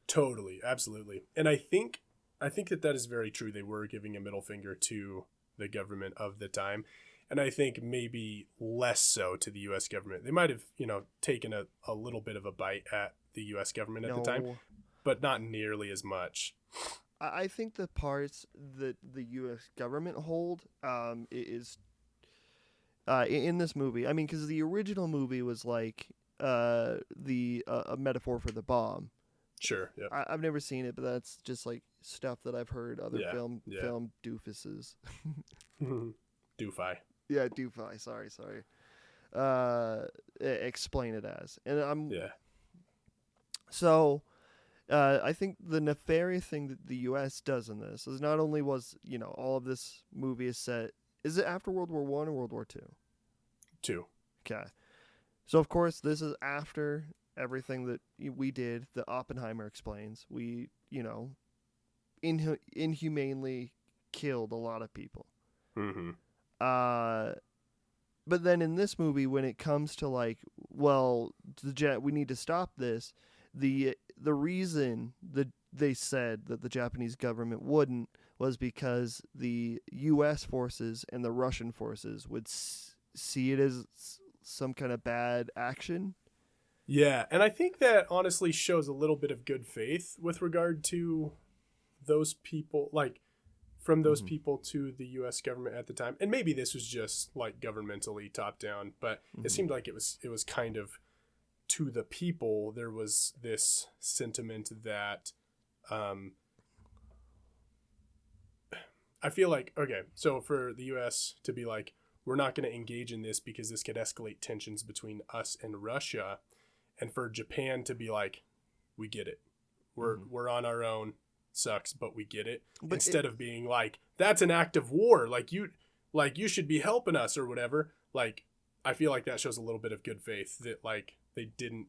Totally, absolutely. And I think that is very true. They were giving a middle finger to the government of the time. And I think maybe less so to the U.S. government. They might have, taken a little bit of a bite at the U.S. government at the time, but not nearly as much. I think the parts that the U.S. government hold is in this movie. I mean, because the original movie was like a metaphor for the bomb. Sure. Yeah. I've never seen it, but that's just like stuff that I've heard other film doofuses. Doofy. Yeah, doofy. Sorry. Explain it as, and So, I think the nefarious thing that the U.S. does in this is not only was all of this movie is set. Is it after World War I or World War II? II. Okay. So of course this is after everything that we did, that Oppenheimer explains. We, inhumanely killed a lot of people. But then in this movie, when it comes to like, well, we need to stop this. The reason they said that the Japanese government wouldn't was because the U.S. forces and the Russian forces would see it as some kind of bad action. Yeah, and I think that honestly shows a little bit of good faith with regard to those people, like from those people to the U.S. government at the time. And maybe this was just like governmentally top down, but it seemed like it was kind of to the people. There was this sentiment that I feel like, okay, so for the U.S. to be like, we're not going to engage in this because this could escalate tensions between us and Russia, and for Japan to be like, we get it. We're on our own. Sucks, but we get it. But instead of being like, that's an act of war. Like you should be helping us or whatever. Like, I feel like that shows a little bit of good faith that like they didn't,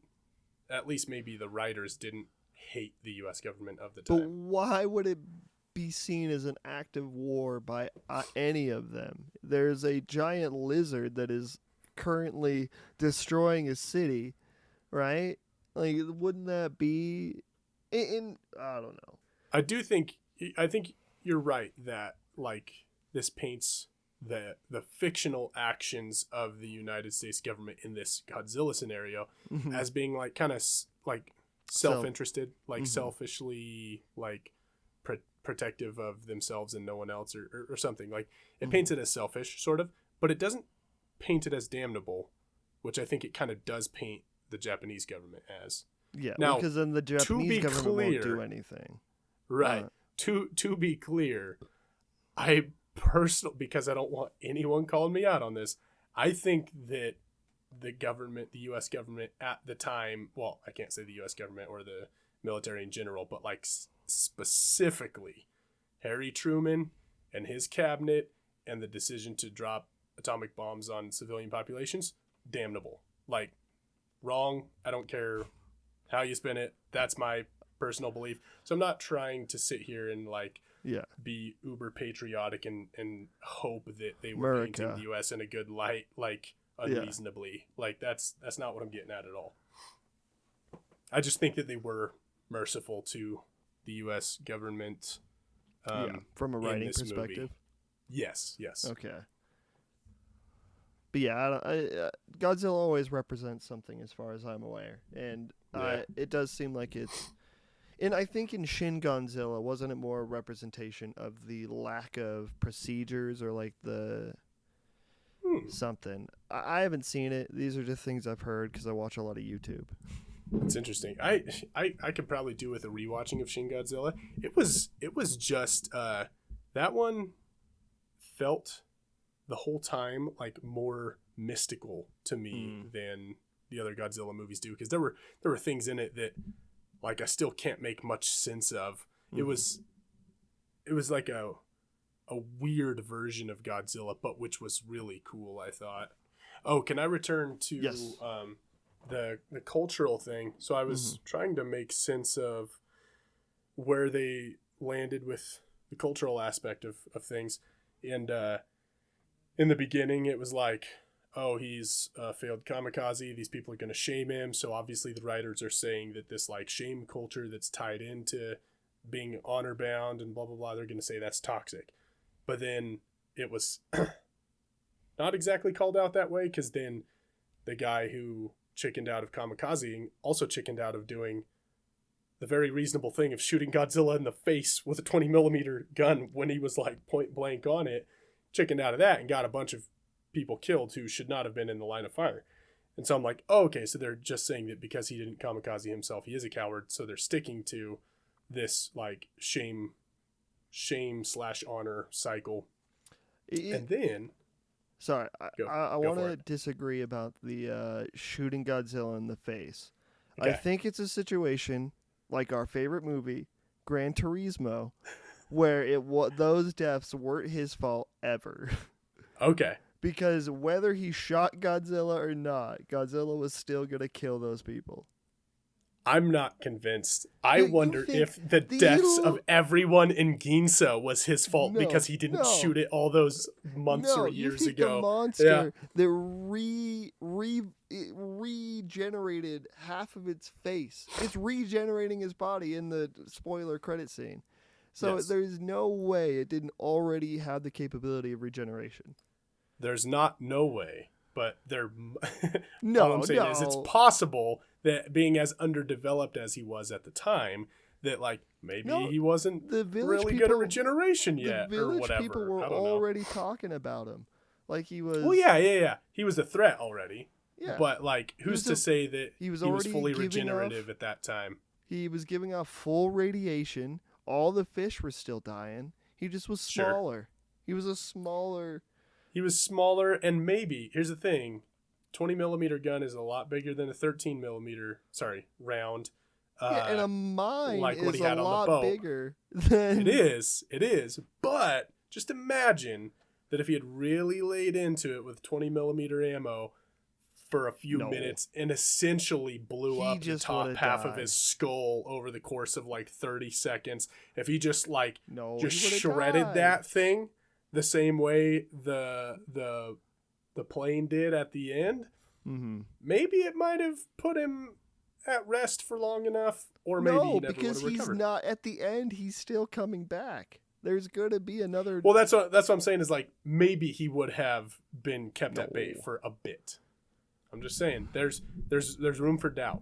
at least maybe the writers didn't hate the U.S. government of the time. But why would it be seen as an act of war by any of them? There's a giant lizard that is currently destroying a city, right? Like, wouldn't that be in I don't know. I think you're right that like this paints the fictional actions of the United States government in this Godzilla scenario as being like kind of like self-interested, like selfishly like protective of themselves and no one else or something. Like it paints it as selfish sort of, but it doesn't paint it as damnable, which I think it kind of does paint the Japanese government as. Yeah, now, because then the Japanese government won't do anything. Right. To be clear, I personally, because I don't want anyone calling me out on this, I think that the U.S. government at the time, well, I can't say the U.S. government or the military in general, but like specifically Harry Truman and his cabinet and the decision to drop atomic bombs on civilian populations, damnable. Like, wrong. I don't care how you spin it. That's my personal belief. So I'm not trying to sit here and like be uber patriotic and hope that they were painting the U.S. in a good light, like unreasonably. Like that's not what I'm getting at all. I just think that they were merciful to the U.S. government. From a writing perspective. Movie. Yes. Okay. But yeah, Godzilla always represents something as far as I'm aware, and it does seem like it's. And I think in Shin Godzilla, wasn't it more a representation of the lack of procedures or like the something? I haven't seen it. These are just things I've heard because I watch a lot of YouTube. It's interesting. I could probably do with a rewatching of Shin Godzilla. It was just that one felt the whole time like more mystical to me than the other Godzilla movies do, because there were things in it that like I still can't make much sense of. It was like a weird version of Godzilla, but which was really cool, I thought. Oh, can I return to the cultural thing? So I was trying to make sense of where they landed with the cultural aspect of things. And in the beginning, it was like, oh, he's a failed kamikaze. These people are going to shame him. So obviously the writers are saying that this like shame culture that's tied into being honor bound and blah, blah, blah, they're going to say that's toxic. But then it was not exactly called out that way, because then the guy who chickened out of kamikazing also chickened out of doing the very reasonable thing of shooting Godzilla in the face with a 20 millimeter gun when he was like point blank on it, chickened out of that and got a bunch of people killed who should not have been in the line of fire. And so I'm like, oh, okay, so they're just saying that because he didn't kamikaze himself, he is a coward. So they're sticking to this like shame/honor cycle. And then sorry, I want to disagree about the shooting Godzilla in the face. Okay. I think it's a situation like our favorite movie, Gran Turismo, where those deaths weren't his fault ever. Okay. Because whether he shot Godzilla or not, Godzilla was still going to kill those people. I'm not convinced. I You wonder think if the deaths of everyone in Ginza was his fault because he didn't shoot it all those months or years you think ago. the monster that regenerated half of its face. It's regenerating his body in the spoiler credit scene. So there's no way it didn't already have the capability of regeneration. There's no way, but No, all I'm saying is it's possible that being as underdeveloped as he was at the time, that like maybe he wasn't really good at regeneration yet, the village or whatever. people were already talking about him, like he was. Well, yeah. He was a threat already. Yeah, but like, who's to say that he was fully regenerative at that time? He was giving off full radiation. All the fish were still dying. He just was smaller. Sure. He was smaller, and maybe here's the thing: 20 millimeter gun is a lot bigger than a 13 millimeter. Round. And a mine like is what he had a on lot the boat. Bigger than... It is. But just imagine that if he had really laid into it with 20 millimeter ammo for a few minutes and essentially blew up the top half of his skull over the course of like 30 seconds, if he just shredded that thing the same way the plane did at the end, maybe it might have put him at rest for long enough, or maybe he never because would have recovered. He's not at the end. He's still coming back. There's going to be another. Well, that's what I'm saying is like maybe he would have been kept at bay for a bit. I'm just saying there's room for doubt.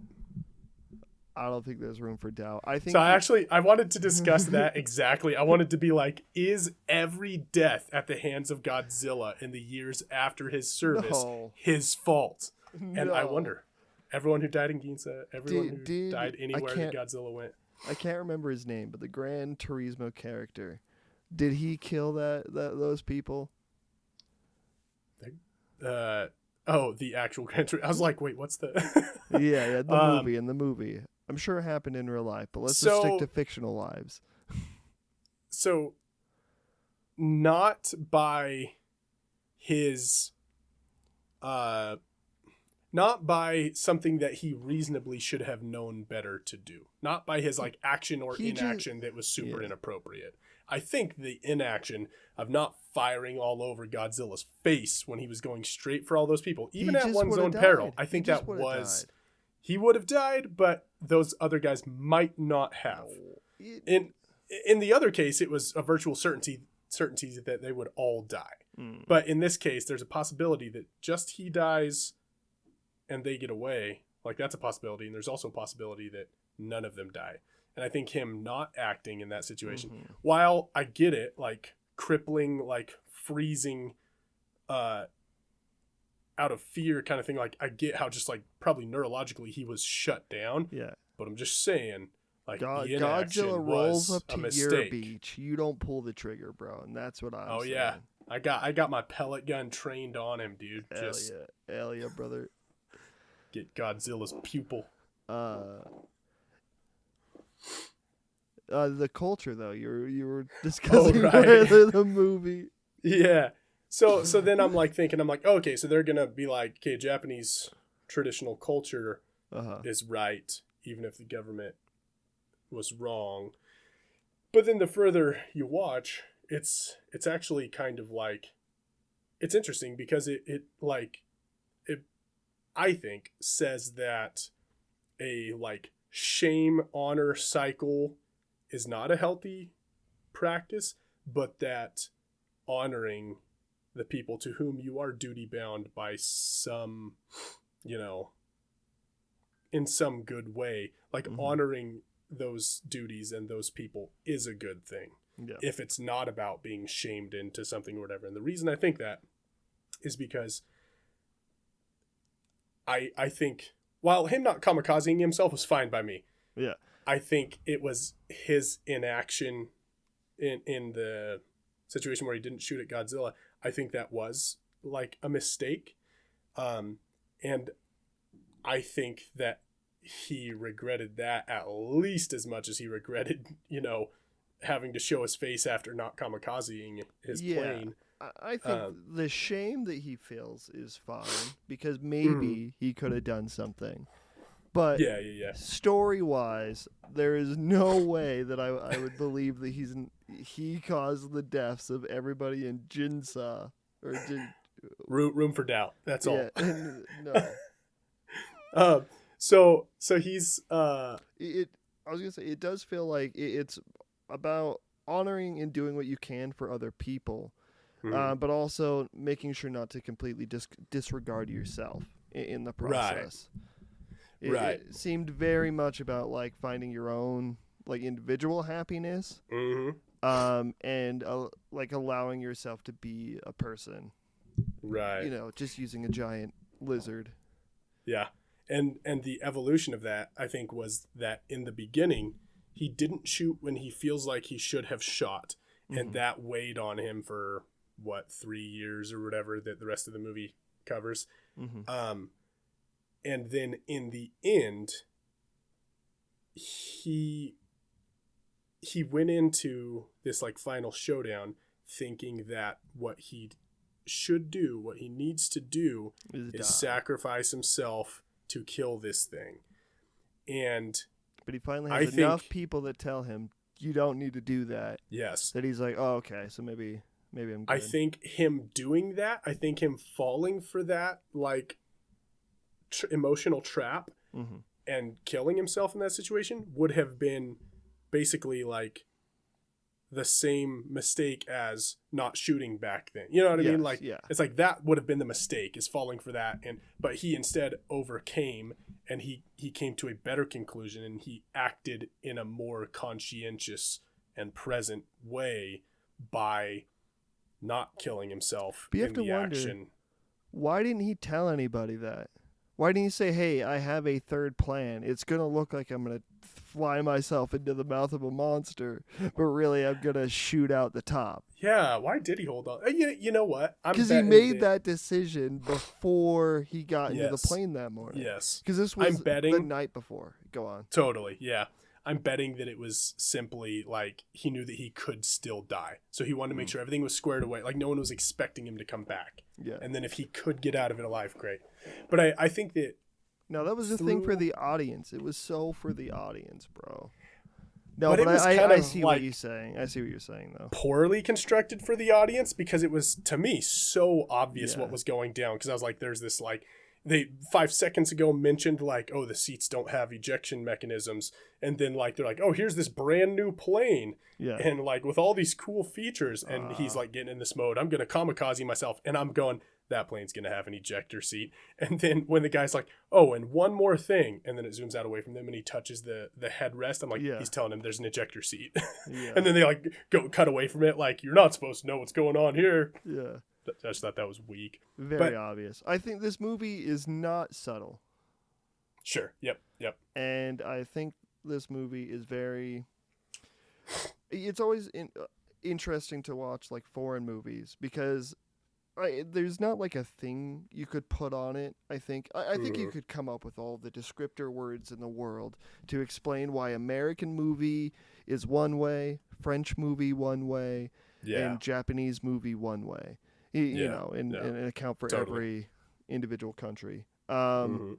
I don't think there's room for doubt. I think so. I wanted to discuss that exactly. I wanted to be like, is every death at the hands of Godzilla in the years after his service his fault? And I wonder. Everyone who died in Ginza, everyone who died anywhere that Godzilla went. I can't remember his name, but the Gran Turismo character, did he kill those people? The actual Gran Turismo. I was like, wait, what's the? In the movie. I'm sure it happened in real life, but let's just stick to fictional lives. So, not by his, not by something that he reasonably should have known better to do. Not by his like action or inaction that was super inappropriate. I think the inaction of not firing all over Godzilla's face when he was going straight for all those people, even at one's own peril, I think that was... He would have died, but those other guys might not have. In the other case, it was a virtual certainty that they would all die. But in this case, there's a possibility that just he dies and they get away. Like, that's a possibility. And there's also a possibility that none of them die. And I think him not acting in that situation, while I get it, like crippling, like freezing, out of fear kind of thing. Like, I get how just like probably neurologically he was shut down. Yeah. But I'm just saying, like, the inaction Godzilla rolls was up to a mistake. Your beach. You don't pull the trigger, bro. And that's what I'm saying. Oh, yeah. I got my pellet gun trained on him, dude. Hell yeah, brother. Get Godzilla's pupil. The culture though, you were discussing the movie. Yeah. So then I'm like thinking, okay, so they're gonna be like, okay, Japanese traditional culture is right, even if the government was wrong. But then the further you watch, it's actually kind of like, it's interesting because it I think says that a like shame honor cycle is not a healthy practice, but that honoring the people to whom you are duty bound by some, in some good way, like honoring those duties and those people is a good thing. Yeah. If it's not about being shamed into something or whatever. And the reason I think that is because I think while him not kamikazing himself was fine by me. Yeah. I think it was his inaction in the situation where he didn't shoot at Godzilla. I think that was like a mistake. And I think that he regretted that at least as much as he regretted, having to show his face after not kamikazing his plane. I think the shame that he feels is fine because maybe he could have done something. But Yeah, yeah, yeah. story-wise, there is no way that I would believe that he caused the deaths of everybody in Jinsa or Room for doubt. That's all. yeah, and no. So he's It I was gonna say it does feel like it's about honoring and doing what you can for other people, mhm. but also making sure not to completely disregard yourself in the Right. process. Right. It seemed very much about like finding your own like individual happiness, Mhm. and like allowing yourself to be a person. Right. Just using a giant lizard. Yeah. And the evolution of that, I think, was that in the beginning, he didn't shoot when he feels like he should have shot. And Mhm. that weighed on him for 3 years or whatever that the rest of the movie covers. Mhm. And then in the end, he went into this like final showdown thinking that what he should do, what he needs to do, is Die. sacrifice himself to kill this thing. And But he finally I has enough think- people that tell him you don't need to do that. yes, That he's like, oh, okay, so maybe I'm good. I think him doing that, I think him falling for that like emotional trap Mm-hmm. and killing himself in that situation would have been basically like the same mistake as not shooting back then. You know what I mean? Like, yeah. it's like that would have been the mistake, is falling for that. But he instead overcame, and he came to a better conclusion, and he acted in a more conscientious and present way by not killing himself But you in have to the wonder, action. why didn't he tell anybody that? Why didn't he say, hey, I have a third plan. It's going to look like I'm going to fly myself into the mouth of a monster, but really I'm going to shoot out the top. Yeah, why did he hold on? You know what? Because he made that decision before he got into the Yes. plane that morning. Yes. Because this was I'm betting- the night before. Go on. Totally, yeah. I'm betting that it was simply like he knew that he could still die. So he wanted to make sure everything was squared away. Like no one was expecting him to come back. Yeah. And then if he could get out of it alive, great. But I think that No, that was the thing for the audience. It was so for the audience, bro. No, But but it was I kind of see like- what you're saying. I see what you're saying, though. poorly constructed for the audience because it was, to me, so obvious Yeah. what was going down. Because I was like, there's this like, they 5 seconds ago mentioned like, oh, the seats don't have ejection mechanisms. And then like, they're like, oh, here's this brand new plane. Yeah. And like with all these cool features. And he's like getting in this mode, I'm going to kamikaze myself. And I'm going, that plane's going to have an ejector seat. And then when the guy's like, oh, and one more thing. And then it zooms out away from them and he touches the headrest. I'm like, Yeah. he's telling him there's an ejector seat. Yeah. And then they like go cut away from it. Like, you're not supposed to know what's going on here. Yeah. I just thought that was weak. Very But- obvious. I think this movie is not subtle. Sure. Yep. And I think this movie is very. It's always interesting to watch like foreign movies because there's not like a thing you could put on it. I think you could come up with all the descriptor words in the world to explain why American movie is one way, French movie one way, Yeah. and Japanese movie one way. You Yeah, know, and account for totally. every individual country. Mhm.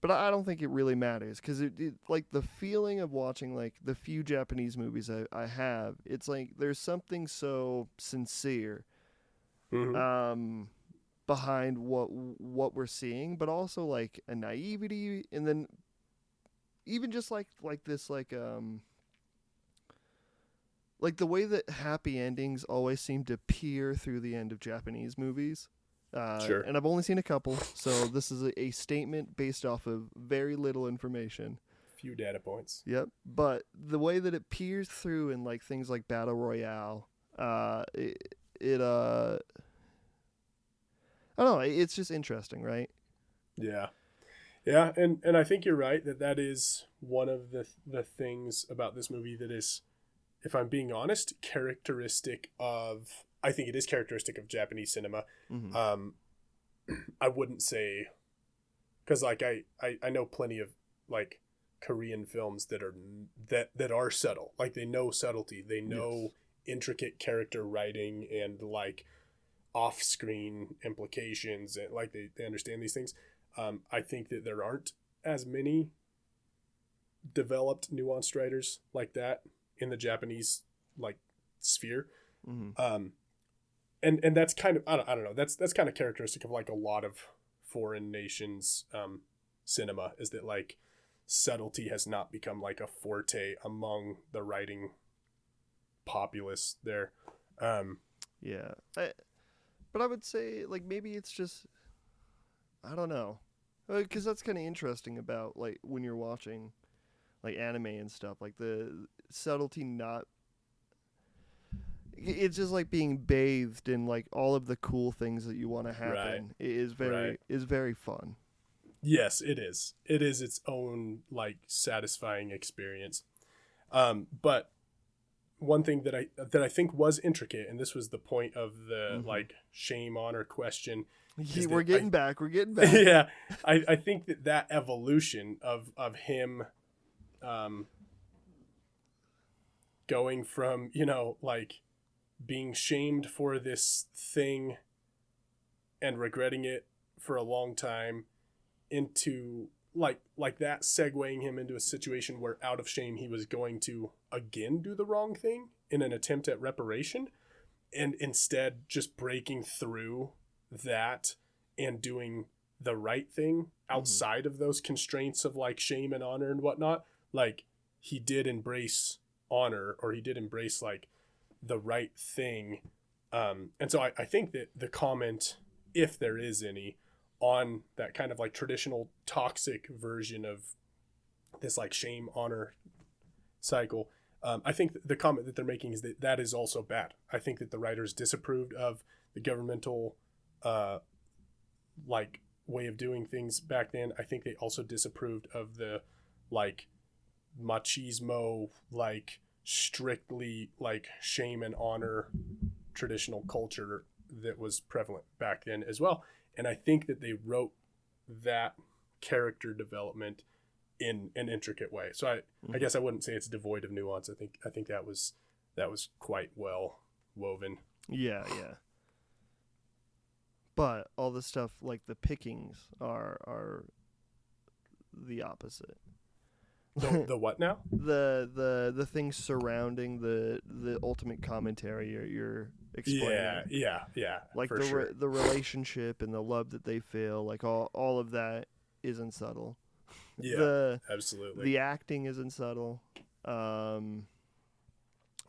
But I don't think it really matters because it like the feeling of watching like the few Japanese movies I have, it's like there's something so sincere Mhm. behind what we're seeing, but also like a naivety, and then even just like this like the way that happy endings always seem to peer through the end of Japanese movies. Sure. And I've only seen a couple, so this is a statement based off of very little information. Few data points. Yep. But the way that it peers through in like things like Battle Royale, I don't know, it's just interesting, right? Yeah. Yeah, and I think you're right that is one of the things about this movie that is, if I'm being honest, I think it is characteristic of Japanese cinema. Mm-hmm. I wouldn't say, because like I know plenty of like Korean films that are subtle. Like they know subtlety, they know intricate character writing and like off-screen implications, and like they understand these things. I think that there aren't as many developed nuanced writers like that in the Japanese like sphere. Mm-hmm. And that's kind of I don't know, that's kind of characteristic of like a lot of foreign nations cinema, is that like subtlety has not become like a forte among the writing populace there. Yeah. But I would say like maybe it's just, I don't know, because that's kind of interesting about like when you're watching like anime and stuff, like the subtlety not. It's just like being bathed in like all of the cool things that you want to happen. Right. It is very fun. Yes, it is. It is its own like satisfying experience. But one thing that I think was intricate, and this was the point of the like shame honor question. We're getting back. Yeah, I think that evolution of him, going from like being shamed for this thing and regretting it for a long time, into like that segueing him into a situation where out of shame he was going to again do the wrong thing in an attempt at reparation, and instead just breaking through that and doing the right thing outside of those constraints of like shame and honor and whatnot. Like he did embrace honor, or he did embrace like the right thing. And so I think that the comment, if there is any, on that kind of like traditional toxic version of this like shame honor cycle, I think the comment that they're making is that is also bad. I think that the writers disapproved of the governmental like way of doing things back then. I think they also disapproved of the like machismo, like strictly like shame and honor traditional culture that was prevalent back then as well. And I think that they wrote that character development in an intricate way. So I guess I wouldn't say it's devoid of nuance. I think that was quite well woven. Yeah. But all the stuff like the pickings are the opposite. The what now? The things surrounding the ultimate commentary you're explaining. Yeah. Like the relationship and the love that they feel, like all of that isn't subtle. Yeah, absolutely. The acting isn't subtle. But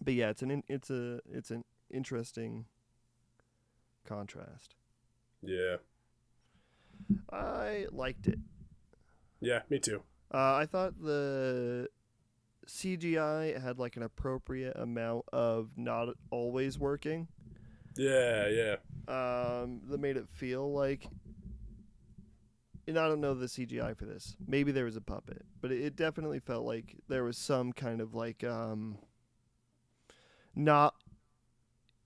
yeah, it's an interesting contrast. Yeah. I liked it. Yeah, me too. I thought the CGI had like an appropriate amount of not always working. Yeah. That made it feel like, and I don't know the CGI for this. Maybe there was a puppet, but it definitely felt like there was some kind of like not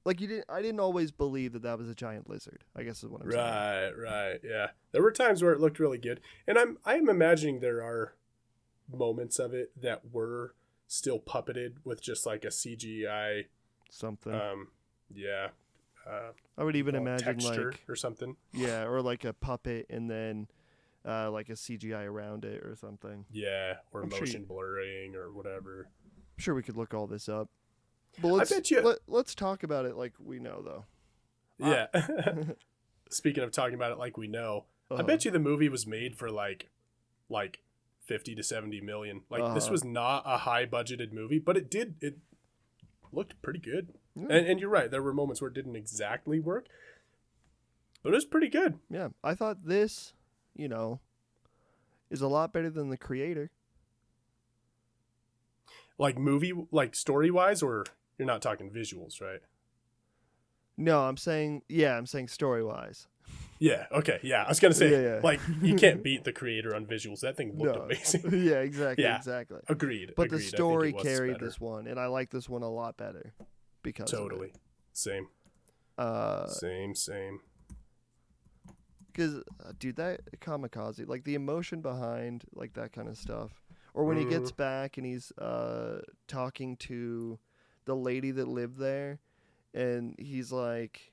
like I didn't always believe that was a giant lizard, I guess is what I'm saying. Right. Yeah. There were times where it looked really good. And I'm imagining there are moments of it that were still puppeted with just like a CGI something. Yeah. I would even imagine texture like or something. Yeah, or like a puppet and then like a CGI around it or something. Yeah, or motion blurring or whatever. I'm sure we could look all this up. But let's talk about it like we know, though. Yeah. Speaking of talking about it like we know, I bet you the movie was made for like 50 to 70 million. Like this was not a high budgeted movie, but it looked pretty good. Yeah. And you're right, there were moments where it didn't exactly work, but it was pretty good. Yeah, I thought this, is a lot better than The Creator. Like movie, like story wise, or you're not talking visuals, right? No, I'm saying story wise. Yeah. Okay. Yeah. I was gonna say, like, you can't beat The Creator on visuals. That thing looked amazing. Yeah. Exactly. Yeah. Exactly. Agreed. But the story carried this one, and I like this one a lot better because totally. Of it. Same. Same. Because, dude, that kamikaze, like the emotion behind like that kind of stuff, or when he gets back and he's talking to the lady that lived there, and she's like,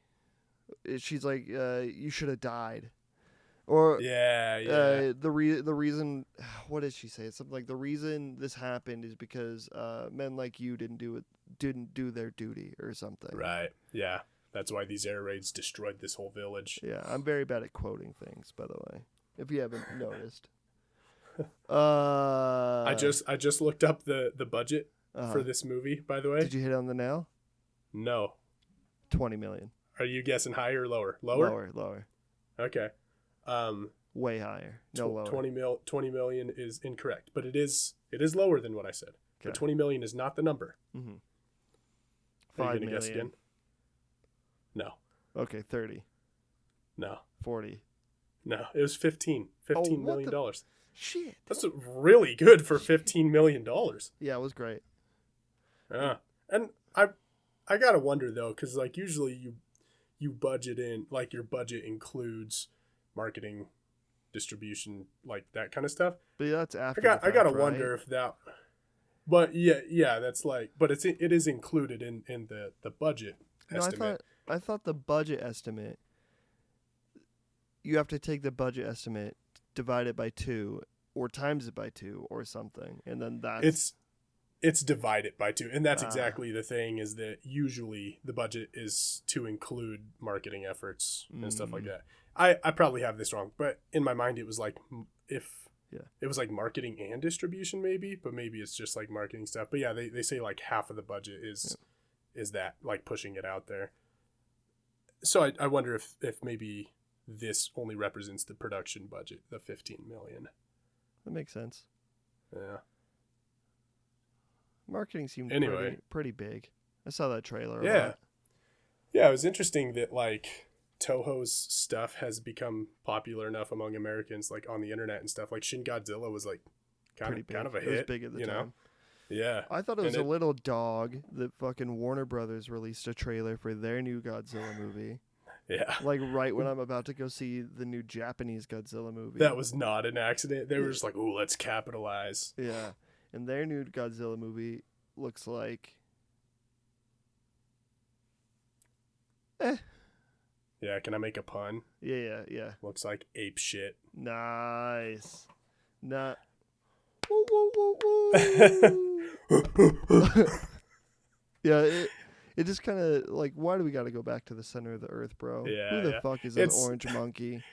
you should have died. Or Yeah, the reason, what did she say? It's something like the reason this happened is because men like you didn't do their duty or something. right. Yeah, that's why these air raids destroyed this whole village. Yeah, I'm very bad at quoting things, by the way, if you haven't noticed. I just looked up the budget for this movie, by the way. Did you hit on the nail? No. 20 million. Are you guessing higher or lower? Lower. Okay. Way higher. No, lower. 20 million is incorrect, but it is lower than what I said. Okay. But 20 million is not the number. Mm-hmm. Are 5 you gonna million. guess again? No. Okay, 30. No. 40. No. It was 15 million dollars. Shit. That's really good for $15 million. Yeah, it was great. Yeah. And I gotta wonder though, because like usually you budget in, like your budget includes marketing, distribution, like that kind of stuff. But yeah, that's after. I gotta wonder if that. But yeah, that's like, but it is included in the budget estimate. I thought the budget estimate. You have to take the budget estimate, divide it by 2, or times it by 2, or something, and then that's. It's divided by 2, and that's exactly the thing, is that usually the budget is to include marketing efforts and stuff like that. I probably have this wrong, but in my mind it was like it was like marketing and distribution maybe, but maybe it's just like marketing stuff. But yeah, they say like half of the budget is that, like pushing it out there. So I wonder if maybe this only represents the production budget, the 15 million. That makes sense. Yeah. Marketing seemed pretty big. I saw that trailer a lot. Yeah, it was interesting that like Toho's stuff has become popular enough among Americans, like on the internet and stuff. Like Shin Godzilla was like kind of a hit. It was big at the time. Know? Yeah. I thought it was a little dog that fucking Warner Brothers released a trailer for their new Godzilla movie. Yeah. Like right when I'm about to go see the new Japanese Godzilla movie. That was not an accident. They were just like, "Ooh, let's capitalize." Yeah. And their new Godzilla movie looks like Yeah, can I make a pun? Yeah. Looks like ape shit. Nice. Not. Woo. Yeah, it just kind of like, why do we got to go back to the center of the earth, bro? Yeah. Who the fuck is an orange monkey?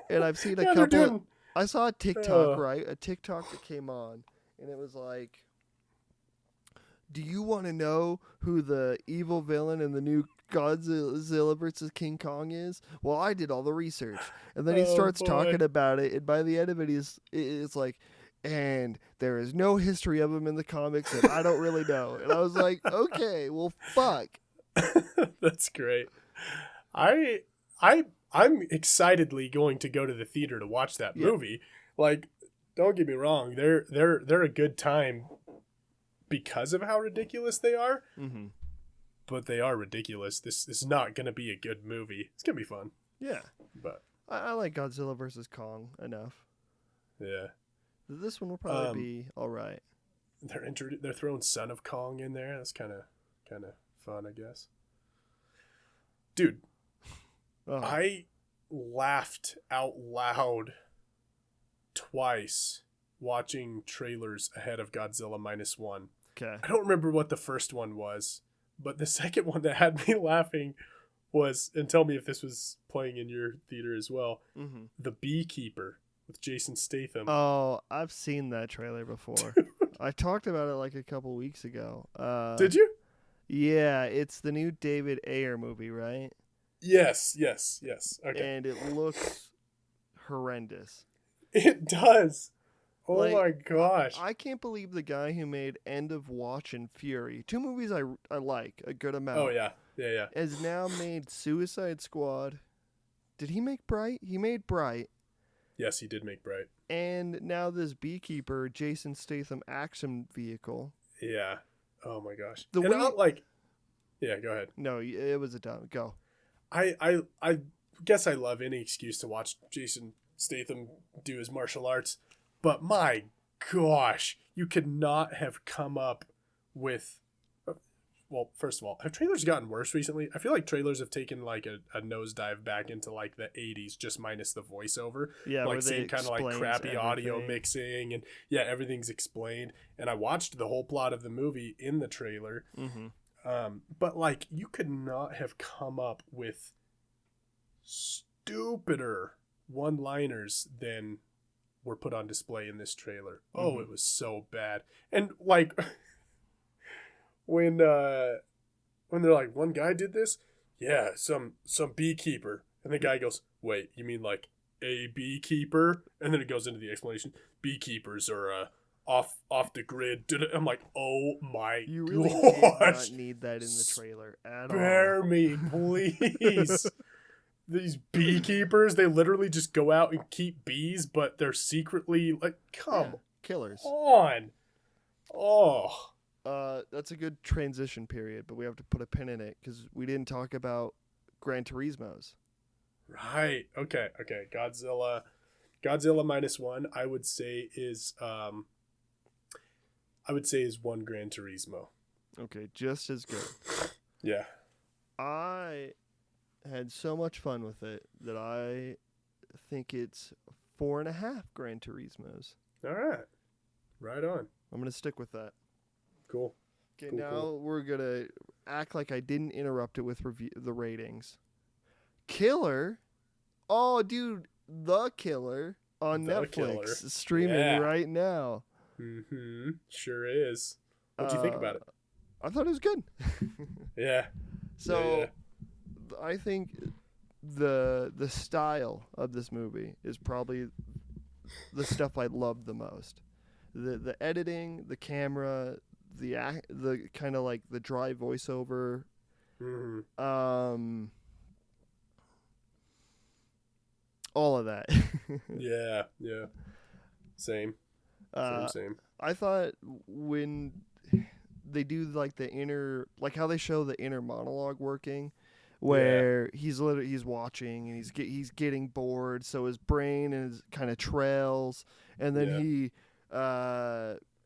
And I've seen a Yeah, couple. I saw a TikTok, right? A TikTok that came on, and it was like, do you want to know who the evil villain in the new Godzilla versus King Kong is? Well, I did all the research. And then he starts talking about it, and by the end of it, it's like, and there is no history of him in the comics, and I don't really know. And I was like, okay, well, fuck. That's great. I'm excitedly going to go to the theater to watch that movie. Like, don't get me wrong, they're a good time because of how ridiculous they are. Mm-hmm. But they are ridiculous. This is not going to be a good movie. It's going to be fun. Yeah. But I like Godzilla versus Kong enough. Yeah. This one will probably be all right. They're throwing Son of Kong in there. That's kind of fun, I guess. Dude, I laughed out loud twice watching trailers ahead of Godzilla -1. Okay. I don't remember what the first one was, but the second one that had me laughing was, and tell me if this was playing in your theater as well, The Beekeeper with Jason Statham. Oh, I've seen that trailer before. I talked about it like a couple weeks ago. Did you? Yeah, it's the new David Ayer movie, right? Yes. Okay. And it looks horrendous. It does. Oh Like, my gosh. I can't believe the guy who made End of Watch and Fury, 2 movies I like a good amount. Oh, yeah. Has now made Suicide Squad. Did he make Bright? He made Bright. Yes, he did make Bright. And now this Beekeeper, Jason Statham action vehicle. Yeah. Oh my gosh. Yeah, go ahead. No, it was a dumb. Go. I guess I love any excuse to watch Jason Statham do his martial arts, but my gosh, you could not have come up with well, first of all, have trailers gotten worse recently? I feel like trailers have taken like a nosedive back into like the 80s, just minus the voiceover. Yeah, where Like they same kind of like explains crappy audio everything. mixing, and yeah, everything's explained. And I watched the whole plot of the movie in the trailer. Mm-hmm. But like you could not have come up with stupider one-liners than were put on display in this trailer. Oh, it was so bad. And like when they're like, one guy did this, yeah, some beekeeper, and the guy goes, wait, you mean like a beekeeper? And then it goes into the explanation. Beekeepers are off the grid. I'm like, oh my You really did gosh, not need that in the trailer at all. spare me, please. These beekeepers, they literally just go out and keep bees, but they're secretly like, come Killers. on. Oh. That's a good transition period, but we have to put a pin in it because we didn't talk about Gran Turismo's. Right. Okay. Godzilla -1, I would say is one Gran Turismo. Okay, just as good. Yeah. I had so much fun with it that I think it's 4.5 Gran Turismos. All right. Right on. I'm gonna stick with that. Cool. Okay, Cool, now cool. we're gonna act like I didn't interrupt it with the ratings. Killer, oh dude, The Killer on The Netflix Killer. streaming Yeah. right now. Mm-hmm. Sure is. What'd you think about it? I thought it was good. Yeah. So Yeah. I think the style of this movie is probably the stuff I loved the most. The editing, the camera, the kind of like the dry voiceover, Mm-hmm. all of that. Yeah. Yeah. Same. Same. I thought when they do like the inner, like how they show the inner monologue working, where he's watching and he's getting bored, so his brain is kind of trails, and then he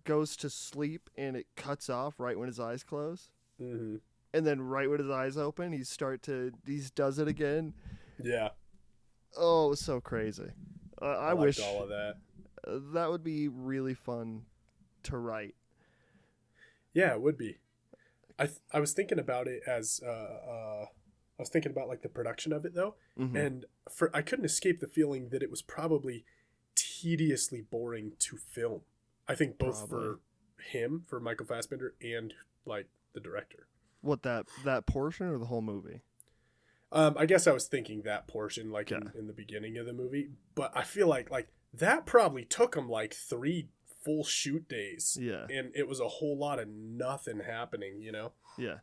goes to sleep and it cuts off right when his eyes close, Mm-hmm. and then right when his eyes open, he does it again. Yeah. Oh, it was so crazy. I wish all of that. that would be really fun to write. Yeah, it would be. I was thinking about it as I was thinking about like the production of it though, and I couldn't escape the feeling that it was probably tediously boring to film. I think both for him, for Michael Fassbender, and like the director. What, that portion or the whole movie? I guess I was thinking that portion like in the beginning of the movie, but I feel like that probably took him like 3 full shoot days. Yeah. And it was a whole lot of nothing happening, you know? Yeah.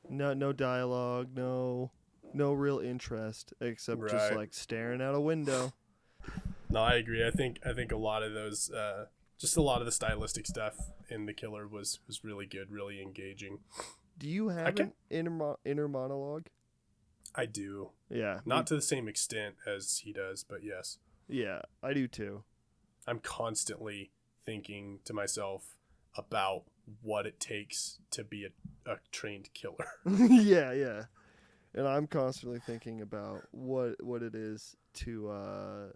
No dialogue, no real interest except just like staring out a window. No, I agree. I think a lot of those just a lot of the stylistic stuff in The Killer was really good, really engaging. Do you have an inner monologue? I do. Yeah. Not to the same extent as he does, but yes. Yeah, I do too. I'm constantly thinking to myself about what it takes to be a trained killer. Yeah. And I'm constantly thinking about what it is to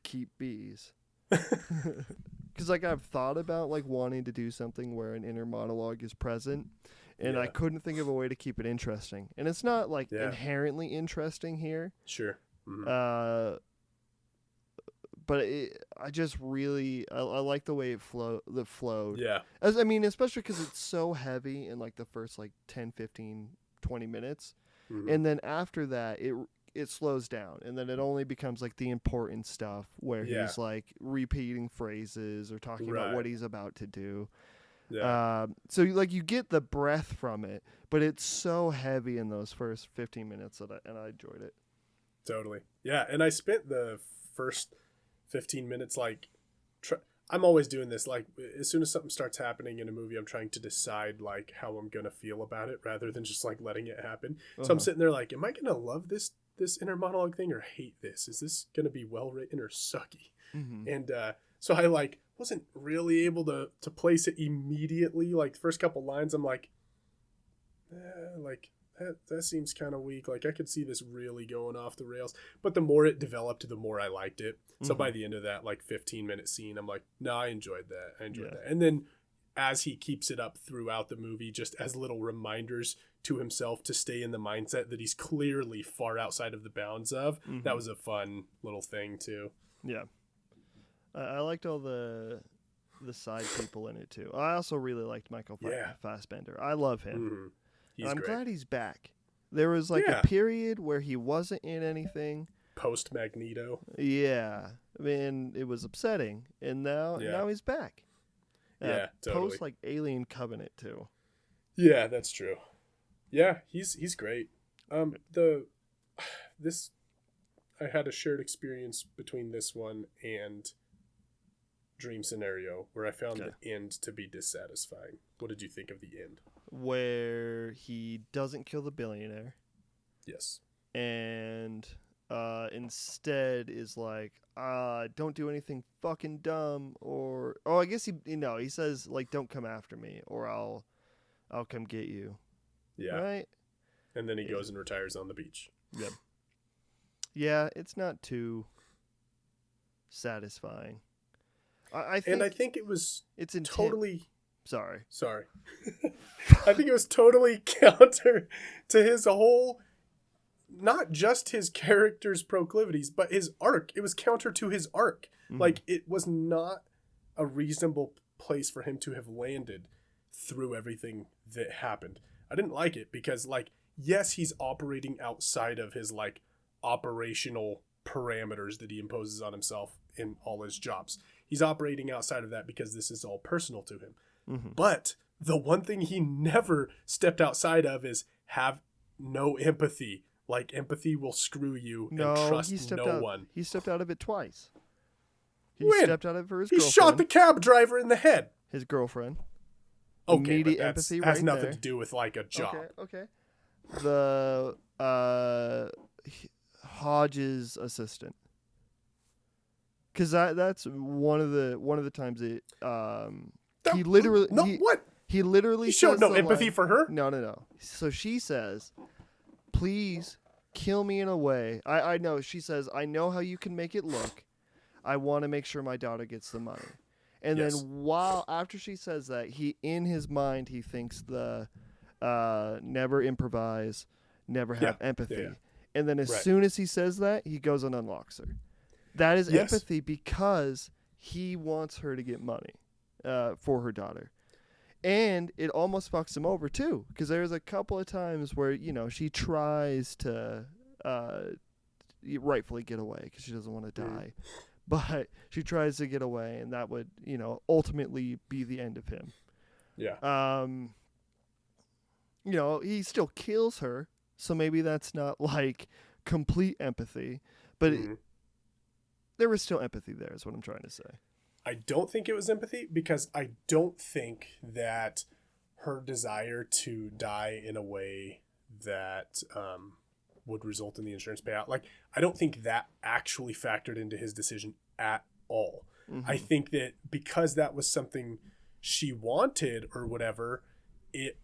keep bees. Because like I've thought about like wanting to do something where an inner monologue is present, and I couldn't think of a way to keep it interesting. And it's not like inherently interesting here. Sure. Mm-hmm. But I just really I like the way it flowed. Yeah. Especially because it's so heavy in like the first like 10, 15, 20 minutes. Mm-hmm. And then after that, it slows down. And then it only becomes like the important stuff where he's like repeating phrases or talking about what he's about to do. Yeah. So like you get the breath from it, but it's so heavy in those first 15 minutes and I enjoyed it. Totally. Yeah. And I spent the first 15 minutes like I'm always doing this, like as soon as something starts happening in a movie, I'm trying to decide like how I'm gonna feel about it rather than just like letting it happen. So I'm sitting there like, am I gonna love this inner monologue thing or hate this? Is this gonna be well written or sucky? Mm-hmm. And so I like wasn't really able to place it immediately. Like the first couple lines, I'm like, like that seems kind of weak. Like I could see this really going off the rails. But the more it developed, the more I liked it. So by the end of that like 15-minute scene, I'm like, no, I enjoyed that. That. And then as he keeps it up throughout the movie, just as little reminders to himself to stay in the mindset that he's clearly far outside of the bounds of. That was a fun little thing too. Yeah. I liked all the side people in it too. I also really liked Michael Fassbender. I love him. He's I'm great. glad he's back. There was like a period where he wasn't in anything. Post Magneto. Yeah. I mean, it was upsetting. And now he's back. Yeah, totally. Post like Alien Covenant too. Yeah, that's true. Yeah, he's great. I had a shared experience between this one and Dream Scenario where I found the end to be dissatisfying. What did you think of the end? Where he doesn't kill the billionaire. Yes. And instead is like, don't do anything fucking dumb, or I guess he says like, don't come after me or I'll come get you. Yeah. Right? And then he goes and retires on the beach. Yep. Yeah, it's not too satisfying. I think it's totally. Sorry. I think it was totally counter to his whole, not just his character's proclivities, but his arc. It was counter to his arc. Like, it was not a reasonable place for him to have landed through everything that happened. I didn't like it because, like, yes, he's operating outside of his, like, operational parameters that he imposes on himself in all his jobs. He's operating outside of that because this is all personal to him. But the one thing he never stepped outside of is have no empathy. Like, empathy will screw you and trust no one. He stepped out of it twice. He stepped out of it for his girlfriend. He shot the cab driver in the head. His girlfriend. Okay, immediate but empathy has right nothing there. to do with, like, a job. Okay. The Hodge's assistant. Because that's one of the times it he literally he literally he showed no empathy line, for her. No. So she says, "Please kill me in a way." I know. She says, "I know how you can make it look. I want to make sure my daughter gets the money." And then after she says that, he in his mind he thinks the never improvise, never have empathy. Yeah. And then as soon as he says that, he goes and unlocks her. That is empathy because he wants her to get money for her daughter. And it almost fucks him over, too, because there's a couple of times where, she tries to rightfully get away because she doesn't want to die. But she tries to get away, and that would, ultimately be the end of him. Yeah. He still kills her, so maybe that's not, like, complete empathy. But there was still empathy there, is what I'm trying to say. I don't think it was empathy because I don't think that her desire to die in a way that would result in the insurance payout, like, I don't think that actually factored into his decision at all. I think that because that was something she wanted or whatever, it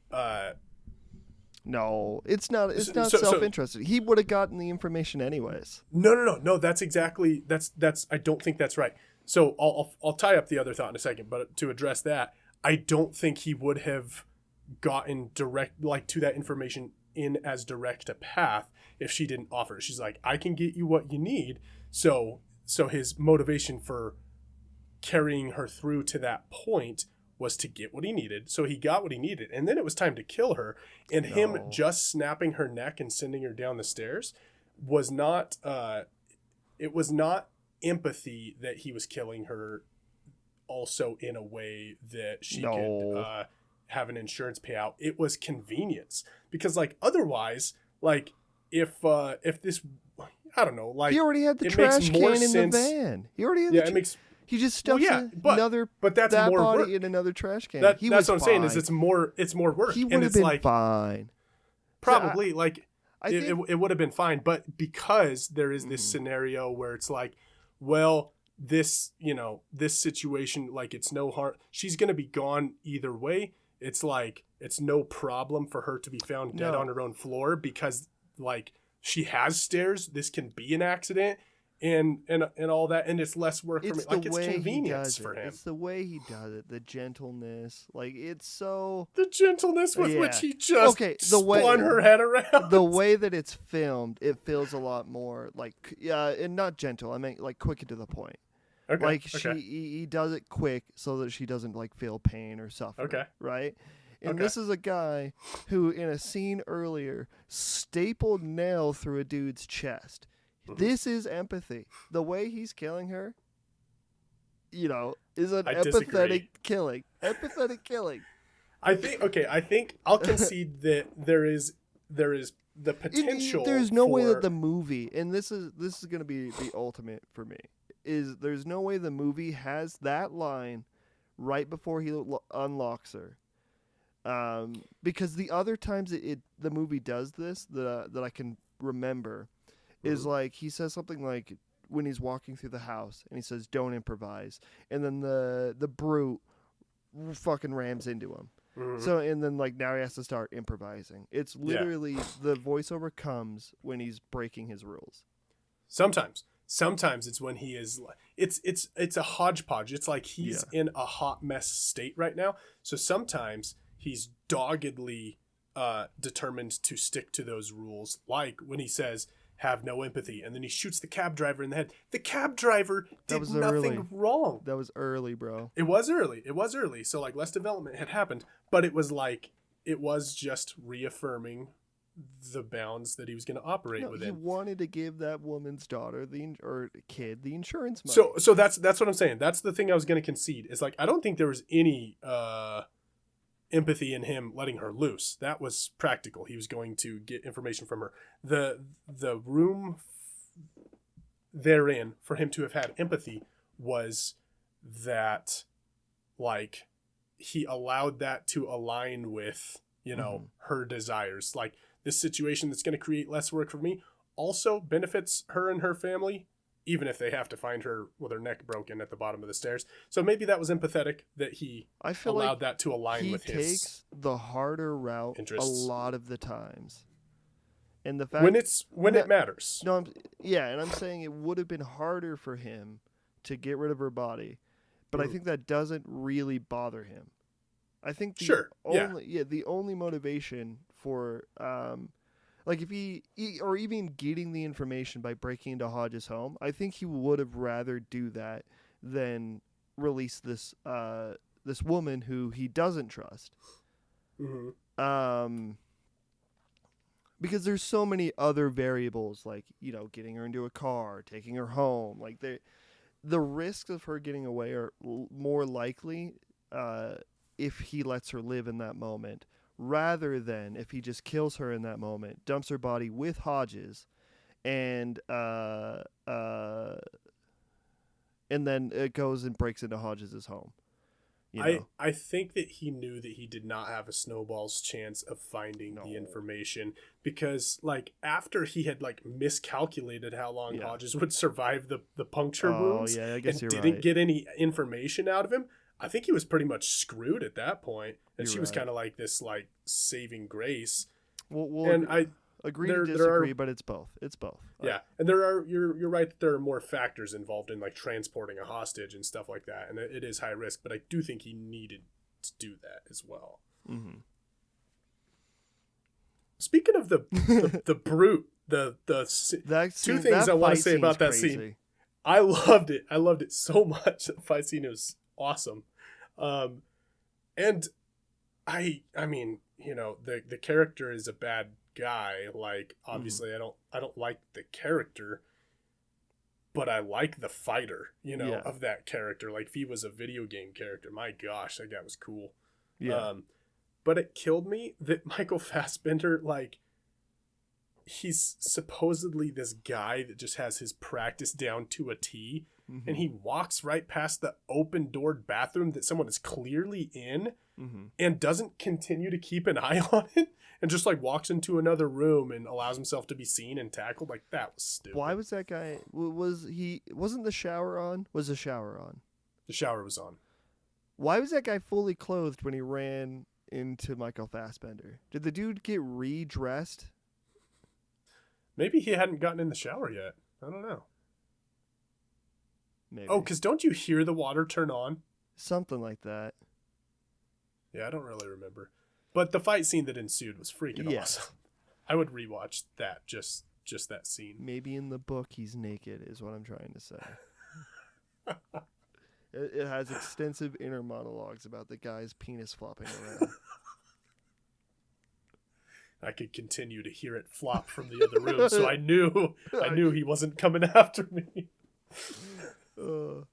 no, it's not self-interested. He would have gotten the information anyways. No, that's I don't think that's right. So I'll tie up the other thought in a second, but to address that, I don't think he would have gotten direct, like, to that information in as direct a path if she didn't offer. She's like, I can get you what you need. So his motivation for carrying her through to that point was to get what he needed. So he got what he needed. And then it was time to kill her. And him just snapping her neck and sending her down the stairs was not, it was not empathy that he was killing her also in a way that she could have an insurance payout. It was convenience. Because, like, otherwise, like, if this, I don't know, like, he already had the trash can in the van. He already had he just stuffed but that's that more body work. in another trash can. That's what I'm saying is it's more work. He would have been fine. Probably, like, it would have been fine, but because there is this scenario where it's like, well, this situation, like, it's no harm. She's going to be gone either way. It's like, it's no problem for her to be found dead on her own floor because like she has stairs. This can be an accident. And all that, and it's less work for me. Like, it's convenience for him. It's the way he does it, the gentleness. Like, it's so... The gentleness with which he just spun her head around. The way that it's filmed, it feels a lot more, like, and not gentle. I mean, like, quick and to the point. Okay. Like, he does it quick so that she doesn't, like, feel pain or suffer. Okay. Right? And this is a guy who, in a scene earlier, stapled nail through a dude's chest. This is empathy. The way he's killing her, is an empathetic killing. Empathetic killing. I think I'll concede that there is the potential. There's no way that the movie, and this is going to be the ultimate for me, is there's no way the movie has that line right before he unlocks her. Because the other times the movie does this that I can remember is like he says something like when he's walking through the house and he says don't improvise, and then the brute fucking rams into him. So and then like now he has to start improvising. It's literally the voiceover comes when he's breaking his rules. Sometimes it's when he is it's a hodgepodge. It's like he's in a hot mess state right now. So sometimes he's doggedly determined to stick to those rules, like when he says have no empathy, and then he shoots the cab driver in the head. The cab driver did nothing wrong. That was early, bro. It was early. So like less development had happened, but it was just reaffirming the bounds that he was going to operate within. He wanted to give that woman's daughter kid the insurance money. So that's what I'm saying. That's the thing I was going to concede. Is like I don't think there was any empathy in him letting her loose. That was practical. He was going to get information from her. The room therein for him to have had empathy was that like he allowed that to align with her desires. Like this situation that's going to create less work for me also benefits her and her family, even if they have to find her with her neck broken at the bottom of the stairs. So maybe that was empathetic that he allowed that to align with his. He takes the harder route interests. A lot of the times. And the fact when it matters. No, and I'm saying it would have been harder for him to get rid of her body, but I think that doesn't really bother him. I think the only motivation for like if he or even getting the information by breaking into Hodges' home, I think he would have rather do that than release this this woman who he doesn't trust. Because there's so many other variables, like getting her into a car, taking her home. Like the risks of her getting away are more likely if he lets her live in that moment, rather than if he just kills her in that moment, dumps her body with Hodges, and then it goes and breaks into Hodges' home. I think that he knew that he did not have a snowball's chance of finding the information, because like after he had like miscalculated how long Hodges would survive the puncture wounds and didn't get any information out of him, I think he was pretty much screwed at that point. And she was kind of like this like saving grace. And I agree to disagree, but it's both. Yeah, and you're right that there are more factors involved in like transporting a hostage and stuff like that, and it is high risk. But I do think he needed to do that as well. Speaking of the brute, the two things I want to say about that scene. I loved it. I loved it so much. The fight scene was awesome, and I mean, the character is a bad guy. Like obviously I don't like the character, but I like the fighter of that character. Like if he was a video game character, my gosh, that guy was cool. But it killed me that Michael Fassbender, like he's supposedly this guy that just has his practice down to a T, and he walks right past the open doored bathroom that someone is clearly in and doesn't continue to keep an eye on it, and just like walks into another room and allows himself to be seen and tackled. Like that was stupid. Why was that guy? Wasn't the shower on? Was the shower on? The shower was on. Why was that guy fully clothed when he ran into Michael Fassbender? Did the dude get redressed? Maybe he hadn't gotten in the shower yet. I don't know. Maybe. Oh, because don't you hear the water turn on? Something like that. Yeah, I don't really remember. But the fight scene that ensued was freaking awesome. I would rewatch that, just that scene. Maybe in the book he's naked is what I'm trying to say. It has extensive inner monologues about the guy's penis flopping around. I could continue to hear it flop from the other room, so I knew he wasn't coming after me. Dude,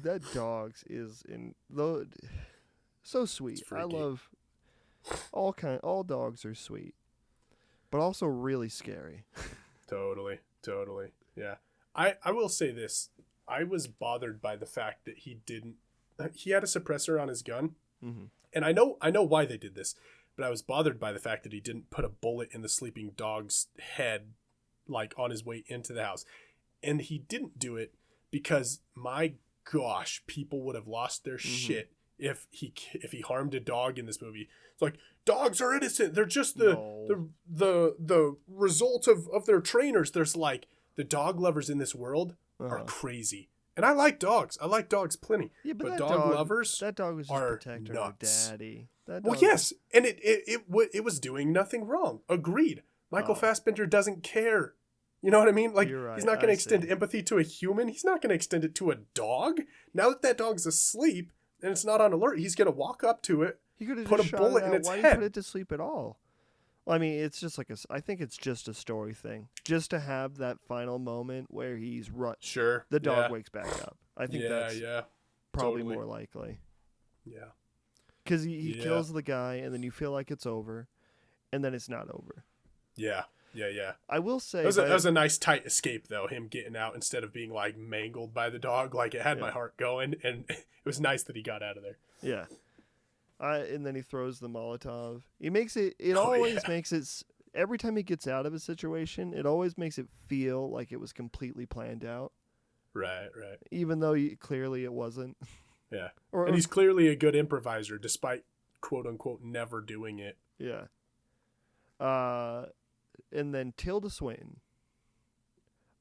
that dog's is so sweet. I love all dogs are sweet, but also really scary. Totally. Yeah. I will say this. I was bothered by the fact that he had a suppressor on his gun. Mm-hmm. And I know why they did this, but I was bothered by the fact that he didn't put a bullet in the sleeping dog's head, like on his way into the house. And he didn't do it because, my gosh, people would have lost their shit if he harmed a dog in this movie. It's like, dogs are innocent. They're just the result of their trainers. There's like, the dog lovers in this world are crazy. And I like dogs. I like dogs plenty. Yeah, but dog lovers, that dog was just protecting her daddy. Well, yes, and it was doing nothing wrong. Agreed. Michael Fassbender doesn't care. You know what I mean? Like, right, he's not going to extend empathy to a human. He's not going to extend it to a dog. Now that dog's asleep and it's not on alert, he's going to walk up to it, he could have put a bullet in its head. Why did he put it to sleep at all? Well, I mean, it's just like I think it's just a story thing. Just to have that final moment where he's Sure. The dog wakes back up. I think that's probably totally more likely. Yeah. Because he kills the guy, and then you feel like it's over, and then it's not over. Yeah. I will say that was a nice tight escape, though. Him getting out instead of being like mangled by the dog. Like, it had my heart going, and it was nice that he got out of there. Yeah. And then he throws the Molotov. He makes it. It always makes it. Every time he gets out of a situation, it always makes it feel like it was completely planned out. Right. Even though clearly it wasn't. Yeah. And he's clearly a good improviser, despite quote unquote never doing it. Yeah. And then Tilda Swinton.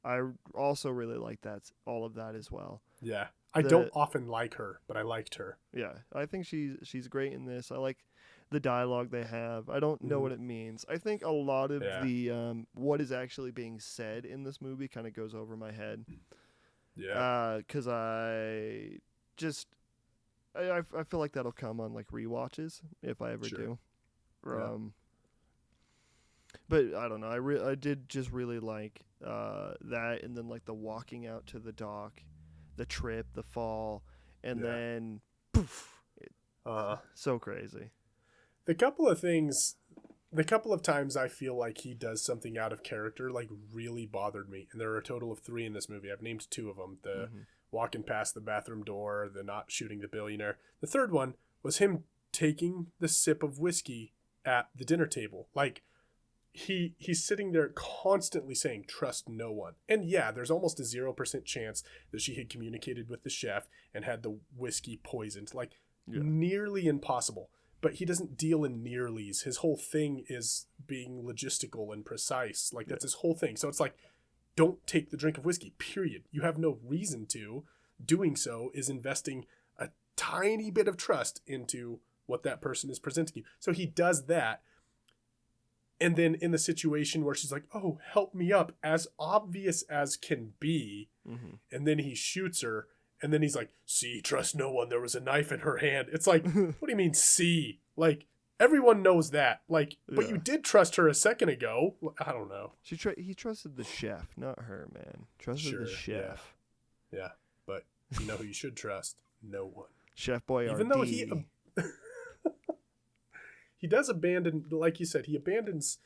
I also really like all of that as well. Yeah. I don't often like her, but I liked her. Yeah, I think she's great in this. I like the dialogue they have. I don't know what it means. I think a lot of the what is actually being said in this movie kind of goes over my head. Yeah. Because I feel like that'll come on like rewatches if I ever do. But I don't know. I did just really like that, and then like the walking out to the dock. The trip, the fall, and then poof. So crazy. The couple of times I feel like he does something out of character, like, really bothered me. And there are a total of 3 in this movie. I've named 2 of them. The walking past the bathroom door, the not shooting the billionaire. The third one was him taking the sip of whiskey at the dinner table. Like, he's sitting there constantly saying, trust no one. And yeah, there's almost a 0% chance that she had communicated with the chef and had the whiskey poisoned. Like, nearly impossible. But he doesn't deal in nearlies. His whole thing is being logistical and precise. Like, that's his whole thing. So it's like, don't take the drink of whiskey, period. You have no reason to. Doing so is investing a tiny bit of trust into what that person is presenting you. So he does that. And then in the situation where she's like, oh, help me up, as obvious as can be. And then he shoots her. And then he's like, see, trust no one. There was a knife in her hand. It's like, what do you mean, see? Like, everyone knows that. Like, but you did trust her a second ago. I don't know. He trusted the chef, not her, man. Trusted the chef. Yeah. But you know who you should trust? No one. Chef Boyardee. Even though he does abandon, like you said, he abandons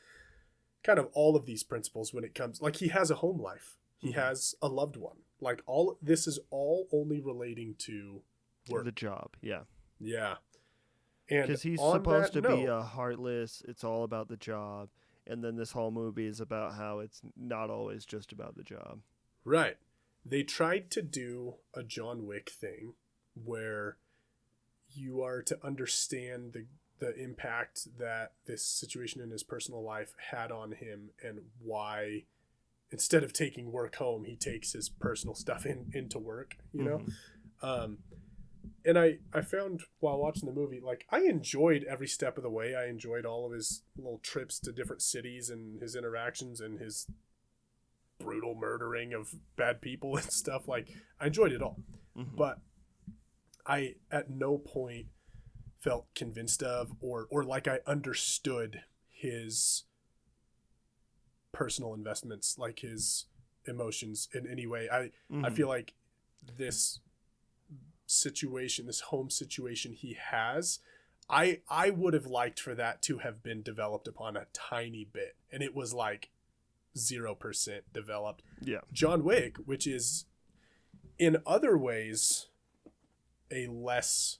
kind of all of these principles when it comes, like, he has a home life. He has a loved one. Like, this is all only relating to work. The job, yeah. Yeah. And because he's supposed to be heartless, it's all about the job. And then this whole movie is about how it's not always just about the job. Right. They tried to do a John Wick thing where you are to understand the impact that this situation in his personal life had on him, and why instead of taking work home, he takes his personal stuff into work, you know? And I found while watching the movie, like, I enjoyed every step of the way. I enjoyed all of his little trips to different cities and his interactions and his brutal murdering of bad people and stuff. Like, I enjoyed it all. But I at no point felt convinced of or like I understood his personal investments, like his emotions in any way. I feel like this situation, this home situation he has, I would have liked for that to have been developed upon a tiny bit, and it was like 0% developed. Yeah. John Wick, which is in other ways a less,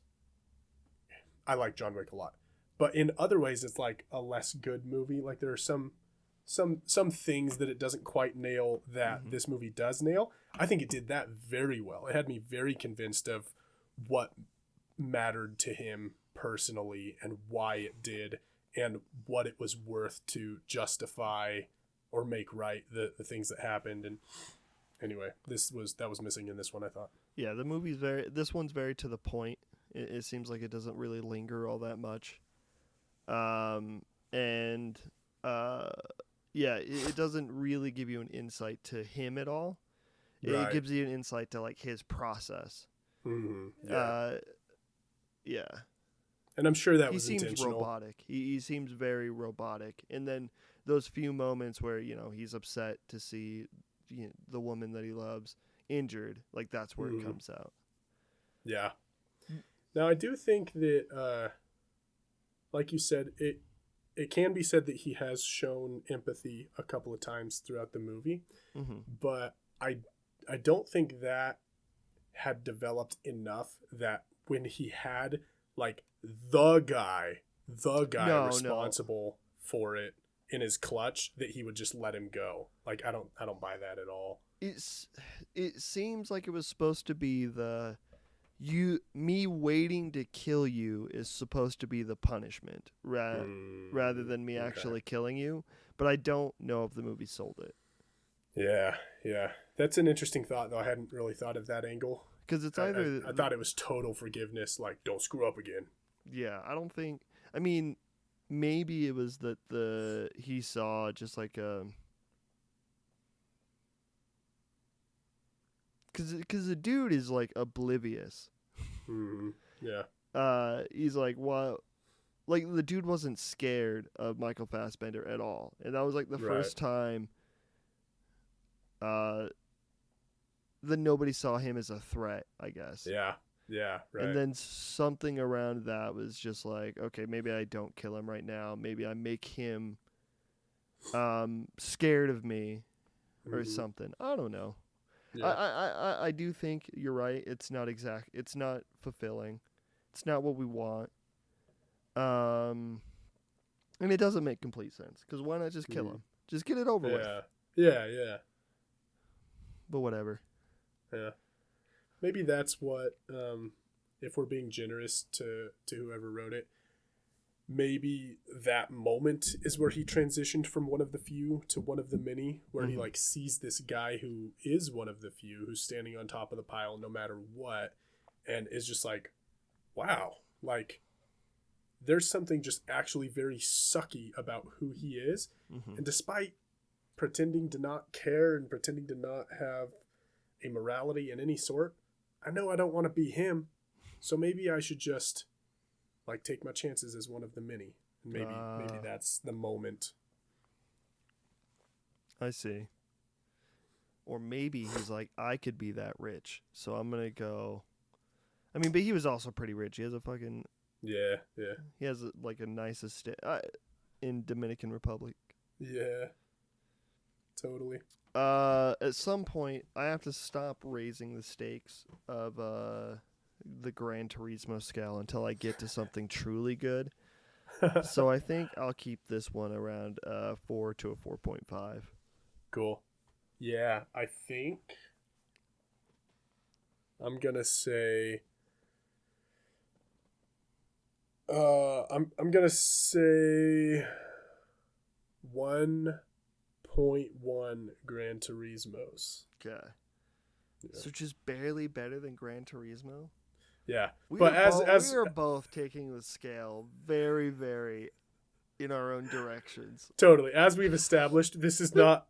I like John Wick a lot, but in other ways it's like a less good movie. Like, there are some things that it doesn't quite nail that this movie does nail. I think it did that very well. It had me very convinced of what mattered to him personally and why it did, and what it was worth to justify or make right the things that happened. And anyway, that was missing in this one, I thought. Yeah, this one's very to the point. It seems like it doesn't really linger all that much. Yeah, it doesn't really give you an insight to him at all. It gives you an insight to, like, his process. Yeah. And I'm sure that was intentional. He seems robotic. He seems very robotic. And then those few moments where, he's upset to see the woman that he loves injured, like, that's where it comes out. Yeah. Now, I do think that, like you said, it can be said that he has shown empathy a couple of times throughout the movie, but I don't think that had developed enough that when he had, like, the guy responsible for it in his clutch, that he would just let him go. Like, I don't buy that at all. It seems like it was supposed to be me waiting to kill you is supposed to be the punishment rather than me actually killing you. But I don't know if the movie sold it. Yeah. That's an interesting thought, though. I hadn't really thought of that angle. Because it's either... I thought it was total forgiveness, like, don't screw up again. Yeah, I don't think... I mean, maybe it was that he saw just like a... Because the dude is, like, oblivious. Yeah. He's like, what? Like, the dude wasn't scared of Michael Fassbender at all. And that was, like, the first time that nobody saw him as a threat, I guess. Yeah, right. And then something around that was just like, okay, maybe I don't kill him right now. Maybe I make him scared of me or something. I don't know. Yeah. I do think you're right. It's not exact. It's not fulfilling. It's not what we want. And it doesn't make complete sense. Because why not just kill him? Just get it over with. Yeah. But whatever. Yeah. Maybe that's what, if we're being generous to whoever wrote it, maybe that moment is where he transitioned from one of the few to one of the many, where he, like, sees this guy who is one of the few, who's standing on top of the pile no matter what, and is just like, wow, like, there's something just actually very sucky about who he is. And despite pretending to not care and pretending to not have a morality in any sort, I know I don't want to be him, so maybe I should just, like, take my chances as one of the many. And maybe that's the moment. I see. Or maybe he's like, I could be that rich, so I'm gonna go. I mean, but he was also pretty rich. He has a fucking... Yeah. He has, like, a nice estate in Dominican Republic. Yeah. Totally. At some point, I have to stop raising the stakes of the Gran Turismo scale until I get to something truly good. So I think I'll keep this one around 4 to a 4.5. Cool. Yeah, I think I'm gonna say I'm gonna say 1.1 Gran Turismos. Okay. Yeah. So just barely better than Gran Turismo. Yeah, We but are as we are both taking the scale very, very in our own directions. totally as we've established, this is not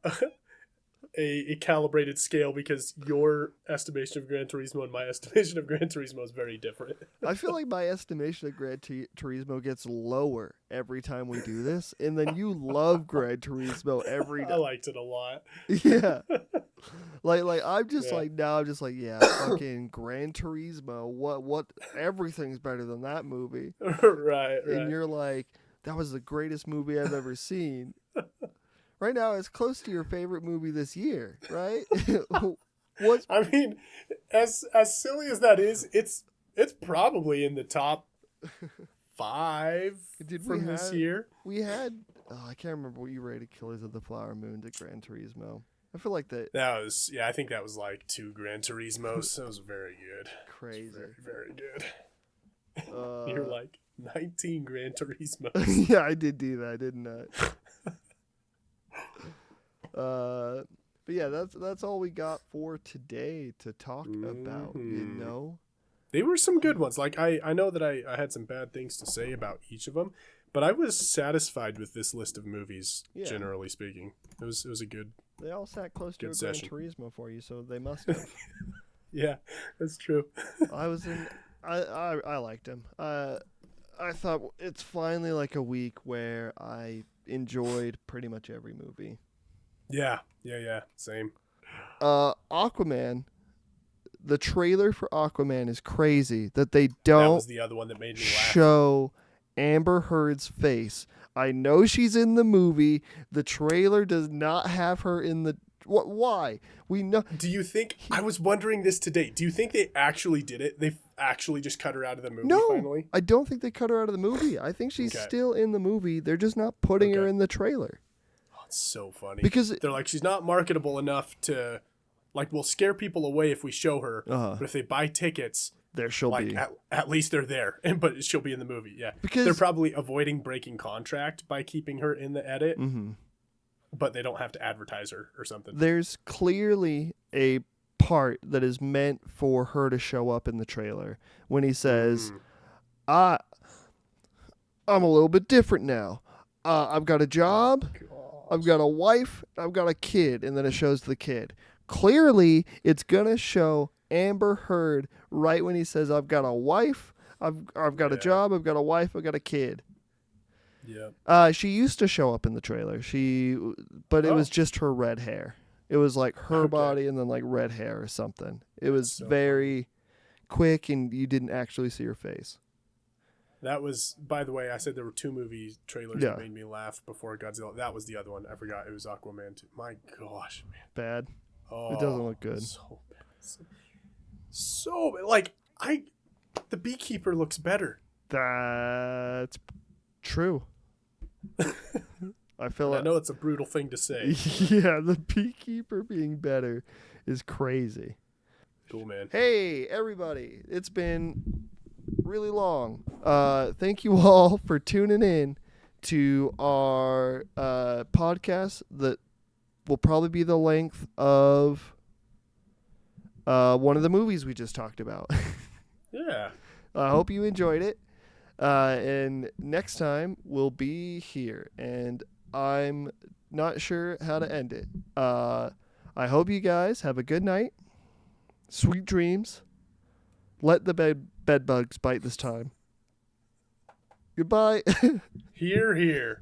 a calibrated scale because your estimation of Gran Turismo and my estimation of Gran Turismo is very different. I feel like my estimation of Gran Turismo gets lower every time we do this, and then you love Gran Turismo every I time. liked it a lot. Yeah. Like I'm just Yeah. like now I'm just like, yeah, fucking Gran Turismo. What everything's better than that movie. right. And you're like, that was the greatest movie I've ever seen. Right now it's close to your favorite movie this year, right? What's I mean, as silly as that is, it's probably in the top 5 from this year. we had I can't remember what you rated Killers of the Flower Moon to Gran Turismo. I feel like that I think that was like 2 Gran Turismos. That was very good. crazy. Very, very good. You're like 19 Gran Turismos. yeah, I did do that, didn't I? But yeah, that's all we got for today to talk about, you know? They were some good ones. Like I know that I had some bad things to say about each of them, but I was satisfied with this list of movies, generally speaking. It was a good. They all sat close to a session. Gran Turismo for you, so they must have. Yeah, that's true. I liked him. I thought it's finally like a week where I enjoyed pretty much every movie. Yeah. Same. Aquaman. The trailer for Aquaman is crazy that they That don't was the other one that made me laugh. show Amber Heard's face. I know she's in the movie. The trailer does not have her in the. Why? We know. Do you think? I was wondering this today. Do you think they actually did it? They actually just cut her out of the movie No, finally? I don't think they cut her out of the movie. I think she's Okay. still in the movie. They're just not putting her Okay. in the trailer. Oh, it's so funny. Because they're like, she's not marketable enough to, like, we'll scare people away if we show her. But if they buy tickets, there she'll like, be. at least they're there. But she'll be in the movie. Yeah. Because they're probably avoiding breaking contract by keeping her in the edit. Mm-hmm. But they don't have to advertise her or something. There's clearly a part that is meant for her to show up in the trailer when he says, I'm a little bit different now. I've got a job, I've got a wife, I've got a kid, and then it shows the kid. Clearly, it's going to show Amber Heard right when he says, I've got a wife, I've got a job, I've got a wife, I've got a kid. Yeah. She used to show up in the trailer. But it was just her red hair. It was like her body and then like red hair or something. It was so very quick and you didn't actually see her face. That was, by the way, I said there were 2 movie trailers that made me laugh before Godzilla. That was the other one. I forgot. It was Aquaman 2. My gosh, man. Bad. Oh, It doesn't look good. So bad. So bad. Like, the beekeeper looks better. That's true. I feel I know it's a brutal thing to say. Yeah, the beekeeper being better is crazy. Cool, man. Hey, everybody. It's been really long. Thank you all for tuning in to our podcast that will probably be the length of one of the movies we just talked about. Yeah. I hope you enjoyed it. And next time we'll be here, and I'm not sure how to end it. I hope you guys have a good night. Sweet dreams. Let the bed bugs bite this time. Goodbye. Here, here.